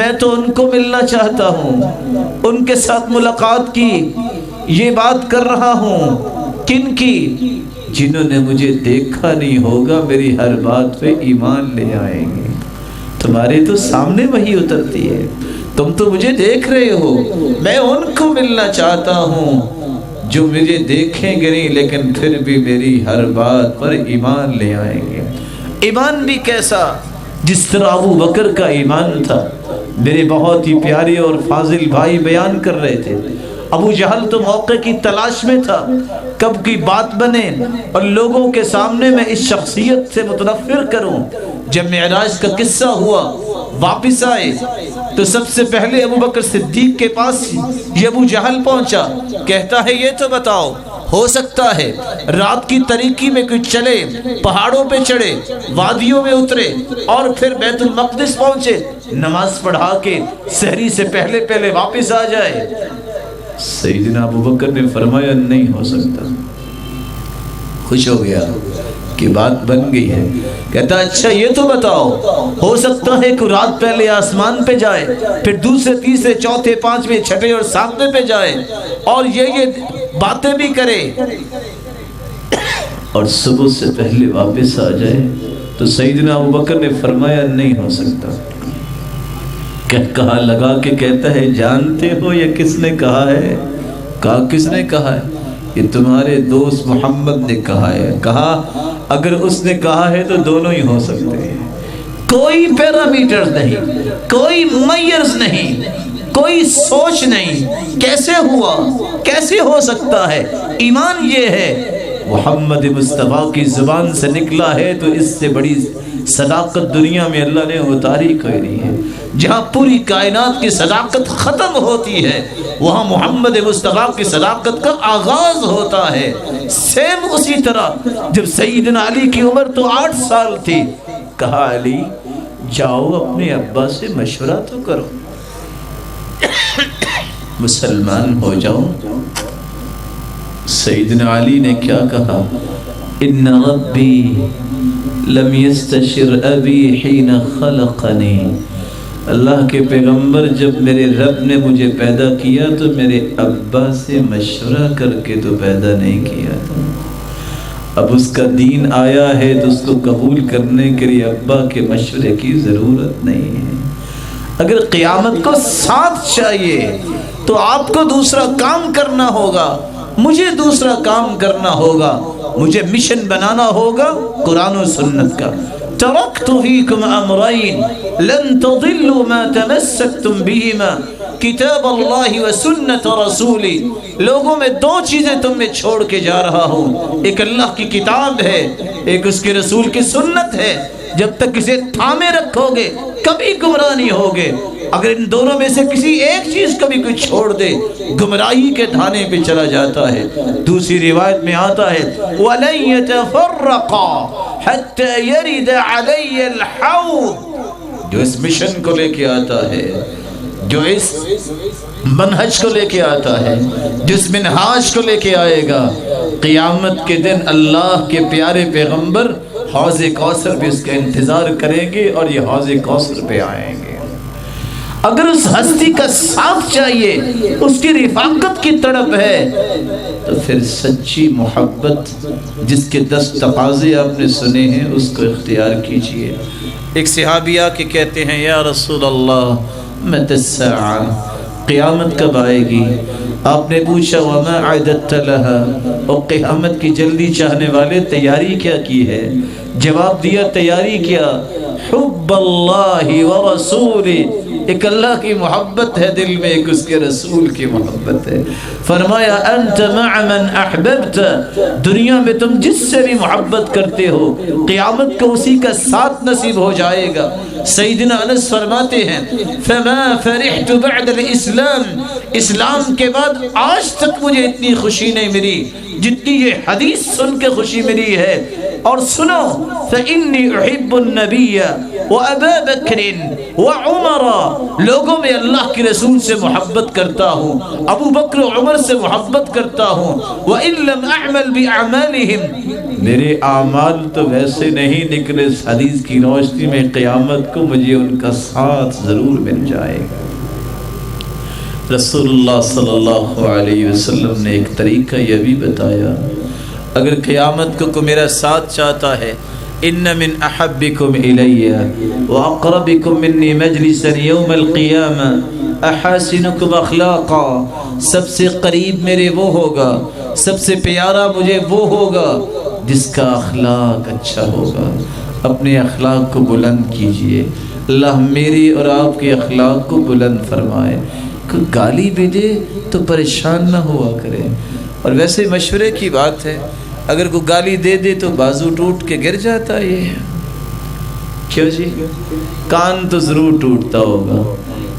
میں تو ان کو ملنا چاہتا ہوں، ان کے ساتھ ملاقات کی، یہ بات کر رہا ہوں، کن کی؟ جنہوں نے مجھے دیکھا نہیں ہوگا میری ہر بات پہ ایمان لے آئیں گے۔ تمہارے تو سامنے وہی اترتی ہے، تم تو مجھے دیکھ رہے ہو، میں ان کو ملنا چاہتا ہوں جو مجھے دیکھیں گے نہیں لیکن پھر بھی میری ہر بات پر ایمان لے آئیں گے۔ ایمان بھی کیسا؟ جس طرح ابو بکر کا ایمان تھا۔ میرے بہت ہی پیارے اور فاضل بھائی بیان کر رہے تھے، ابو جہل تو موقع کی تلاش میں تھا کب کی بات بنے اور لوگوں کے سامنے میں اس شخصیت سے متنفر کروں۔ جب معراج کا قصہ ہوا، واپس آئے تو سب سے پہلے ابو بکر صدیق کے پاس یہ ابو جہل پہنچا، کہتا ہے یہ تو بتاؤ، ہو سکتا ہے رات کی تاریکی میں کوئی چلے، پہاڑوں پہ چڑھے، وادیوں میں اترے اور پھر بیت المقدس پہنچے، نماز پڑھا کے سحری سے پہلے واپس آ جائے؟ سیدنا ابو بکر نے فرمایا نہیں ہو سکتا۔ خوش ہو گیا کہ بات بن گئی ہے، کہتا اچھا یہ تو بتاؤ، ہو سکتا ہے کہ رات پہلے آسمان پہ جائے، پھر دوسرے تیسرے چوتھے پانچویں چھٹے اور ساتویں پہ جائے اور یہ باتیں بھی کرے اور صبح سے پہلے واپس آ جائے؟ تو سیدنا ابو بکر نے فرمایا نہیں ہو سکتا۔ کہا لگا کے کہتا ہے جانتے ہو یہ کس نے کہا ہے؟ کہا کس نے کہا ہے؟ یہ تمہارے دوست محمد نے کہا ہے۔ کہا اگر اس نے کہا ہے تو دونوں ہی ہو سکتے ہیں، کوئی پیرامیٹر نہیں، کوئی میئرز نہیں، کوئی سوچ نہیں، کیسے ہوا، کیسے ہو سکتا ہے؟ ایمان یہ ہے محمد مصطفیٰ کی زبان سے نکلا ہے تو اس سے بڑی صداقت دنیا میں اللہ نے اتاری کوئی نہیں ہے۔ جہاں پوری کائنات کی صداقت ختم ہوتی ہے وہاں محمد مصطفیٰ کی صداقت کا آغاز ہوتا ہے۔ سیم اسی طرح جب سیدنا علی کی عمر تو 8 سال تھی، کہا علی جاؤ اپنے ابا سے مشورہ تو کرو، مسلمان ہو جاؤ۔ سیدنا علی نے کیا کہا؟ ان ربی لم یستشر ابی حین خلقنی، اللہ کے پیغمبر جب میرے رب نے مجھے پیدا کیا تو میرے ابا سے مشورہ کر کے تو پیدا نہیں کیا تھا۔ اب اس کا دین آیا ہے تو اس کو قبول کرنے کے لیے ابا کے مشورے کی ضرورت نہیں ہے۔ اگر قیامت کو ساتھ چاہیے تو آپ کو دوسرا کام کرنا ہوگا، مجھے دوسرا کام کرنا ہوگا، مجھے مشن بنانا ہوگا قرآن و سنت کا۔ ترکت فیکم امرین لن تضلوا ما تمسکتم بہما کتاب اللہ و سنت رسولی، لوگوں میں 2 چیزیں تم میں چھوڑ کے جا رہا ہوں، ایک اللہ کی کتاب ہے، ایک اس کے رسول کی سنت ہے۔ جب تک اسے تھامے رکھو گے کبھی گمراہ نہیں ہوگے۔ اگر ان دونوں میں سے کسی ایک چیز کبھی کوئی چھوڑ دے گمراہی کے دھانے پہ چلا جاتا ہے۔ دوسری روایت میں آتا ہے وَلَن يَتَفَرَّقَا حَتَّى يَرِدَ عَلَيَّ الْحَوْض، جو اس مشن کو لے کے آتا ہے، جو اس منہج کو لے کے آتا ہے، جس منہاج کو لے کے آئے گا، قیامت کے دن اللہ کے پیارے پیغمبر حوض کوثر پہ اس کا انتظار کریں گے اور یہ حوض کوثر پہ آئیں گے۔ اگر اس ہستی کا ساتھ چاہیے، اس کی رفاقت کی طرف ہے، تو پھر سچی محبت جس کے 10 تقاضے آپ نے سنے ہیں اس کو اختیار کیجئے۔ ایک صحابیہ کے کہتے ہیں یا رسول اللہ متی الساعہ، قیامت کب آئے گی؟ آپ نے پوچھا وما اعددت لها، اور قیامت کی جلدی چاہنے والے تیاری کیا کی ہے؟ جواب دیا تیاری کیا؟ حب اللہ ورسولہ، ایک اللہ کی محبت ہے دل میں، ایک اس کے رسول کی محبت ہے۔ فرمایا انت مع من احببت، دنیا میں تم جس سے بھی محبت کرتے ہو قیامت کو اسی کا ساتھ نصیب ہو جائے گا۔ سیدنا انس فرماتے ہیں فما فرحت بعد الاسلام، اسلام کے بعد آج تک مجھے اتنی خوشی نہیں ملی جتنی یہ حدیث سن کے خوشی ملی ہے۔ اور سنو فإنی احب النبی وابا بکر وعمر، لوگوں میں اللہ کے رسول سے محبت کرتا ہوں، ابو بکر و عمر سے محبت کرتا ہوں۔ وإن لم اعمل بأعمالهم، میرے اعمال تو ویسے نہیں نکلے، اس حدیث کی روشنی میں قیامت کو مجھے ان کا ساتھ ضرور مل جائے گا۔ رسول اللہ صلی اللہ علیہ وسلم نے ایک طریقہ یہ بھی بتایا اگر قیامت کو میرا ساتھ چاہتا ہے، ان من احبکم الی واقربکم منی مجلسا یوم القیامہ احاسنکم اخلاقا، سب سے قریب میرے وہ ہوگا، سب سے پیارا مجھے وہ ہوگا جس کا اخلاق اچھا ہوگا۔ اپنے اخلاق کو بلند کیجئے، اللہ میری اور آپ کے اخلاق کو بلند فرمائے۔ کوئی گالی بھی دے تو پریشان نہ ہوا کرے، اور ویسے مشورے کی بات ہے، اگر کوئی گالی دے دے تو بازو ٹوٹ کے گر جاتا ہے، یہ کیوں جی؟ کان تو ضرور ٹوٹتا ہوگا،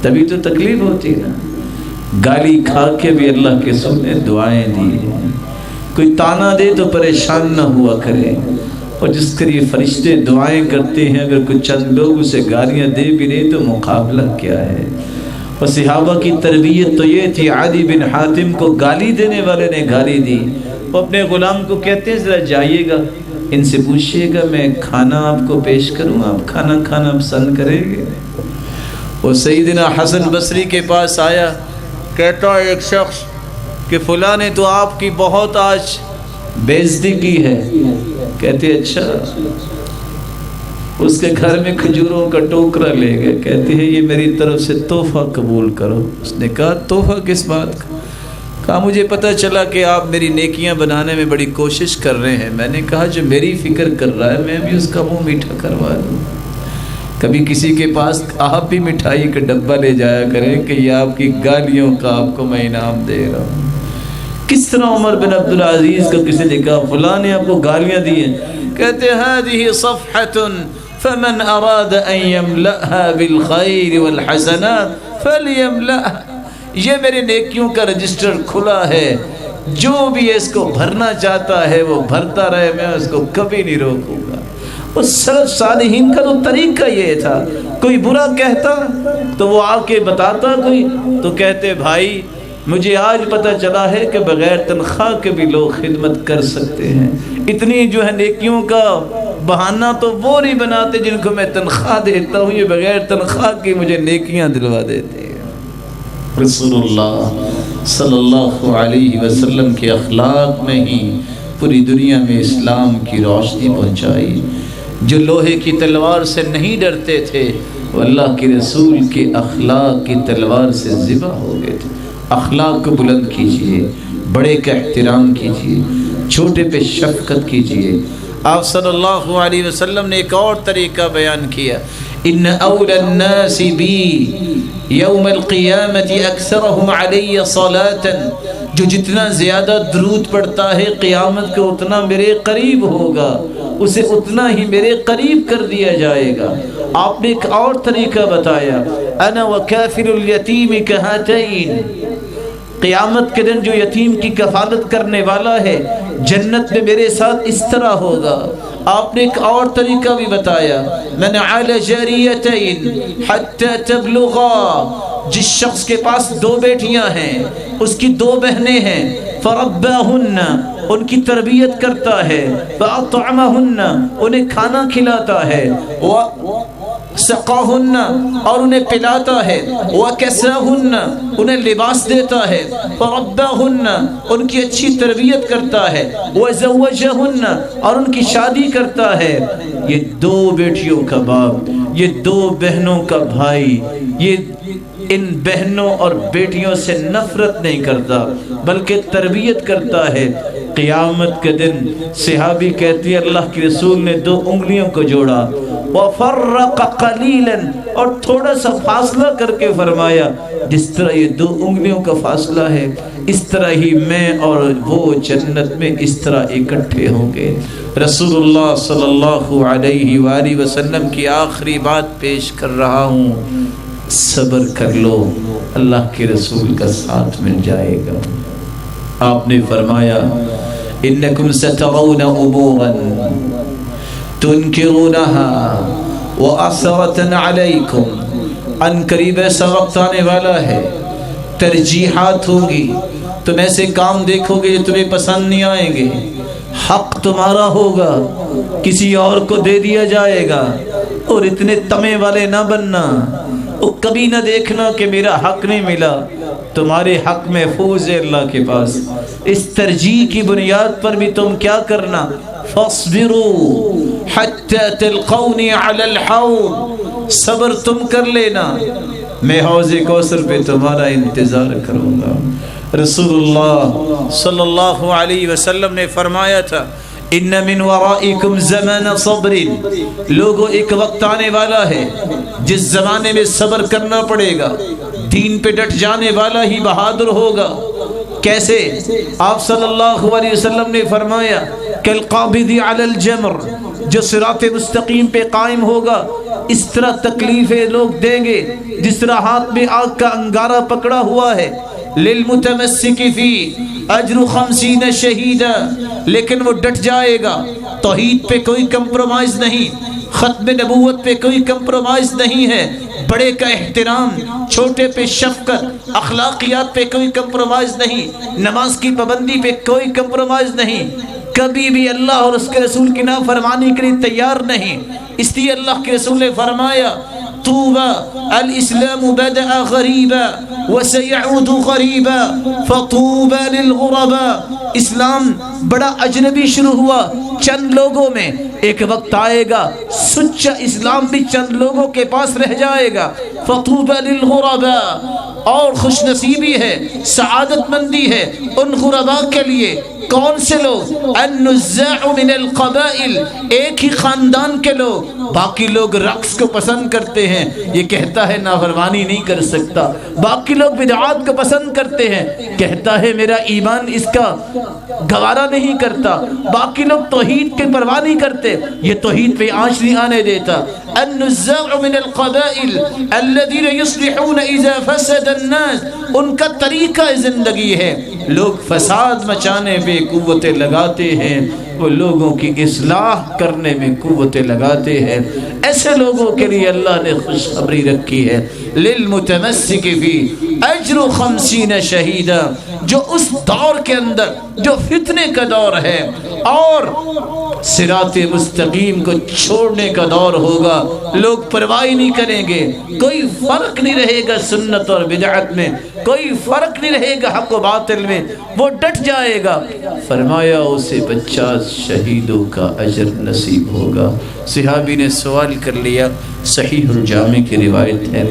تبھی تو تکلیف ہوتی ہے نا۔ گالی کھا کے بھی اللہ کے رسول نے دعائیں دی ہیں، کوئی تانا دے تو پریشان نہ ہوا کرے، اور جس کے لیے فرشتے دعائیں کرتے ہیں اگر کچھ چند لوگ اسے گالیاں دے بھی نہیں تو مقابلہ کیا ہے۔ اور صحابہ کی تربیت تو یہ تھی، عدی بن حاتم کو گالی دینے والے نے گالی دی، وہ اپنے غلام کو کہتے ہیں ذرا جائیے گا ان سے پوچھئے گا میں کھانا آپ کو پیش کروں، آپ کھانا کھانا پسند کریں گے؟ وہ سیدنا حسن بصری کے پاس آیا، کہتا ہے ایک شخص کہ فلاں نے تو آپ کی بہت آج بے عزتی کی ہے۔ کہتے اچھا، اس کے گھر میں کھجوروں کا ٹوکرا لے گئے، کہتے ہیں یہ میری طرف سے تحفہ قبول کرو۔ اس نے کہا تحفہ کس بات کا؟ کہا مجھے پتہ چلا کہ آپ میری نیکیاں بنانے میں بڑی کوشش کر رہے ہیں، میں نے کہا جو میری فکر کر رہا ہے میں بھی اس کا منہ میٹھا کروا دوں۔ کبھی کسی کے پاس آپ بھی مٹھائی کا ڈبہ لے جایا کریں کہ یہ آپ کی گالیوں کا آپ کو میں انعام دے رہا ہوں۔ کس طرح عمر بن عبدالعزیز کو کسی نے کہا فلاں نے آپ کو گالیاں دی ہیں، کہتے هذه صفحة فمن اراد ان يملأها بالخير والحسنات فليملأها، یہ میرے نیکیوں کا رجسٹر کھلا ہے، جو بھی اس کو بھرنا چاہتا ہے وہ بھرتا رہے، میں اس کو کبھی نہیں روکوں گا۔ اس سلف صالحین کا تو طریقہ یہ تھا، کوئی برا کہتا تو وہ آ کے بتاتا کوئی، تو کہتے بھائی مجھے آج پتہ چلا ہے کہ بغیر تنخواہ کے بھی لوگ خدمت کر سکتے ہیں، اتنی جو ہے نیکیوں کا بہانہ تو وہ نہیں بناتے جن کو میں تنخواہ دیتا ہوں، یہ بغیر تنخواہ کی مجھے نیکیاں دلوا دیتے ہیں۔ رسول اللہ صلی اللہ علیہ وسلم کے اخلاق میں ہی پوری دنیا میں اسلام کی روشنی پہنچائی۔ جو لوہے کی تلوار سے نہیں ڈرتے تھے وہ اللہ کے رسول کے اخلاق کی تلوار سے ذبح ہو گئے تھے۔ اخلاق کو بلند کیجئے، بڑے کا احترام کیجئے، چھوٹے پہ شفقت کیجئے۔ آپ صلی اللہ علیہ وسلم نے ایک اور طریقہ بیان کیا، ان اول الناس بی یوم القیامت اکثرهم علی صلاۃ، جو جتنا زیادہ درود پڑھتا ہے قیامت کو اتنا میرے قریب ہوگا، اسے اتنا ہی میرے قریب کر دیا جائے گا۔ آپ نے ایک اور طریقہ بتایا، انا وکافل الیتیم کہاتین، قیامت کے دن جو یتیم کی کفالت کرنے والا ہے جنت میں میرے ساتھ اس طرح ہوگا۔ آپ نے ایک اور طریقہ بھی بتایا، من علی جاریتین حتی تبلغا، جس شخص کے پاس 2 بیٹیاں ہیں، اس کی 2 بہنیں ہیں، فرباہن، ان کی تربیت کرتا ہے، فاطعمہن، انہیں کھانا کھلاتا ہے، سقاہن، اور انہیں پلاتا ہے، وکساہن، انہیں لباس دیتا ہے، فرباہن، ان کی اچھی تربیت کرتا ہے، وزوجہن، اور ان کی شادی کرتا ہے۔ یہ 2 بیٹیوں کا باپ، یہ 2 بہنوں کا بھائی، یہ ان بہنوں اور بیٹیوں سے نفرت نہیں کرتا بلکہ تربیت کرتا ہے۔ قیامت کے دن صحابی کہتی ہے اللہ کے رسول نے 2 انگلیوں کو جوڑا، وفرق قلیلا، اور تھوڑا سا فاصلہ کر کے فرمایا جس طرح یہ 2 انگلیوں کا فاصلہ ہے اس طرح ہی میں اور وہ جنت میں اس طرح اکٹھے ہوں گے۔ رسول اللہ صلی اللہ علیہ وآلہ وسلم کی آخری بات پیش کر رہا ہوں، صبر کر لو، اللہ کے رسول کا ساتھ مل جائے گا۔ آپ نے فرمایا انکم سترون امورا تنکرونها وعثرة علیکم، ان قریب ایسا وقت آنے والا ہے، ترجیحات ہوگی، تم ایسے کام دیکھو گے جو تمہیں پسند نہیں آئیں گے، حق تمہارا ہوگا کسی اور کو دے دیا جائے گا، اور اتنے تمے والے نہ بننا وہ کبھی نہ دیکھنا کہ میرا حق نہیں ملا، تمہارے حق محفوظ ہے اللہ کے پاس۔ اس ترجیح کی بنیاد پر بھی تم کیا کرنا، فَاصْبِرُوا حَتَّى تَلْقَوْنِي عَلَى الْحَوْضِ، صبر تم کر لینا، میں حوض کوثر پہ تمہارا انتظار کروں گا۔ رسول اللہ صلی اللہ علیہ وسلم نے فرمایا تھا، ان من ورائکم زمان صبر، لوگوں ایک وقت آنے والا ہے جس زمانے میں صبر کرنا پڑے گا، دین پہ ڈٹ جانے والا ہی بہادر ہوگا۔ کیسے؟ آپ صلی اللہ علیہ وسلم نے فرمایا کالقابض علی الجمر، جو صراط مستقیم پہ قائم ہوگا اس طرح تکلیفیں لوگ دیں گے جس طرح ہاتھ میں آگ کا انگارہ پکڑا ہوا ہے۔ للمتمسک فی اجر 50 شہیدا، لیکن وہ ڈٹ جائے گا، توحید پہ کوئی کمپرومائز نہیں، ختم نبوت پہ کوئی کمپرومائز نہیں ہے، بڑے کا احترام، چھوٹے پہ شفقت، اخلاقیات پہ کوئی کمپرومائز نہیں، نماز کی پابندی پہ کوئی کمپرومائز نہیں، کبھی بھی اللہ اور اس کے رسول کی نافرمانی کے لیے تیار نہیں۔ اس لیے اللہ کے رسول نے فرمایا طوبى الاسلام بدأ غریبا وسيعود غریبا فطوبى للغرباء، اسلام بڑا اجنبی شروع ہوا چند لوگوں میں، ایک وقت آئے گا سچا اسلام بھی چند لوگوں کے پاس رہ جائے گا۔ فطوبى للغرباء، اور خوش نصیبی ہے، سعادت مندی ہے ان غرباء کے لیے۔ کون سے لوگ؟ النزاع من القبائل، ایک ہی خاندان کے لوگ، باقی لوگ رقص کو پسند کرتے ہیں، یہ کہتا ہے نافرمانی نہیں کر سکتا، باقی لوگ بدعات کو پسند کرتے ہیں، کہتا ہے میرا ایمان اس کا گوارا نہیں کرتا، باقی لوگ توحید کے پرواہ نہیں کرتے، یہ توحید پہ آنچ نہیں آنے دیتا۔ النزاع من القبائل الذين يصلحون اذا فسد الناس، ان کا طریقہ زندگی ہے، لوگ فساد مچانے پہ قوتیں لگاتے ہیں، وہ لوگوں کی اصلاح کرنے میں قوتیں لگاتے ہیں۔ ایسے لوگوں کے لیے اللہ نے خوشخبری رکھی ہے، للمتمسک فی اجر 50 شہیدا، جو اس دور کے اندر جو فتنے کا دور ہے اور صراط مستقیم کو چھوڑنے کا دور ہوگا، لوگ پرواہ نہیں کریں گے، کوئی فرق نہیں رہے گا سنت اور بدعت میں، کوئی فرق نہیں رہے گا حق و باطل میں، وہ ڈٹ جائے گا۔ فرمایا اسے 50 شہیدوں کا اجر نصیب ہوگا۔ صحابی نے سوال کر لیا، صحیح الجامع کی روایت ہے،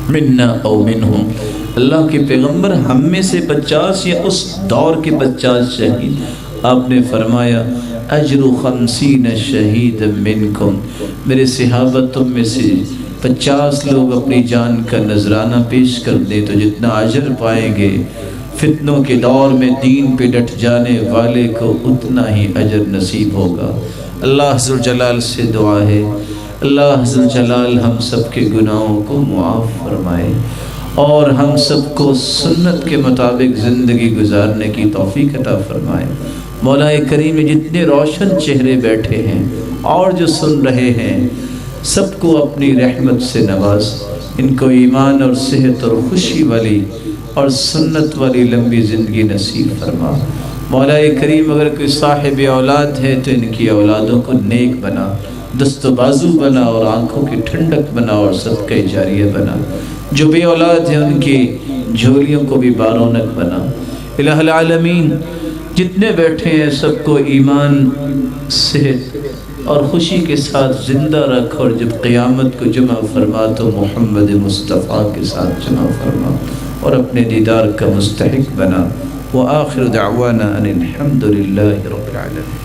منا او منہم، اللہ کے پیغمبر ہم میں سے 50 یا اس دور کے 50 شہید؟ آپ نے فرمایا اجر 50 شہید منکم، میرے صحابہ تم میں سے 50 لوگ اپنی جان کا نذرانہ پیش کر دیں تو جتنا اجر پائیں گے، فتنوں کے دور میں دین پہ ڈٹ جانے والے کو اتنا ہی اجر نصیب ہوگا۔ اللہ عز و جلال سے دعا ہے، اللہ عز و جلال ہم سب کے گناہوں کو معاف فرمائے اور ہم سب کو سنت کے مطابق زندگی گزارنے کی توفیق عطا فرمائے۔ مولا کریم جتنے روشن چہرے بیٹھے ہیں اور جو سن رہے ہیں، سب کو اپنی رحمت سے نواز، ان کو ایمان اور صحت اور خوشی والی اور سنت والی لمبی زندگی نصیب فرما۔ مولا کریم اگر کوئی صاحب اولاد ہے تو ان کی اولادوں کو نیک بنا، دست و بازو بنا اور آنکھوں کی ٹھنڈک بنا اور صدقہ جاریہ بنا۔ جو بے اولاد ہیں ان کی جھولیوں کو بھی بارونق بنا۔ الہ العالمین جتنے بیٹھے ہیں سب کو ایمان، صحت اور خوشی کے ساتھ زندہ رکھ، اور جب قیامت کو جمع فرما تو محمد مصطفیٰ کے ساتھ جمع فرما اور اپنے دیدار کا مستحق بنا۔ وآخر دعوانا ان الحمد للہ رب العالمین۔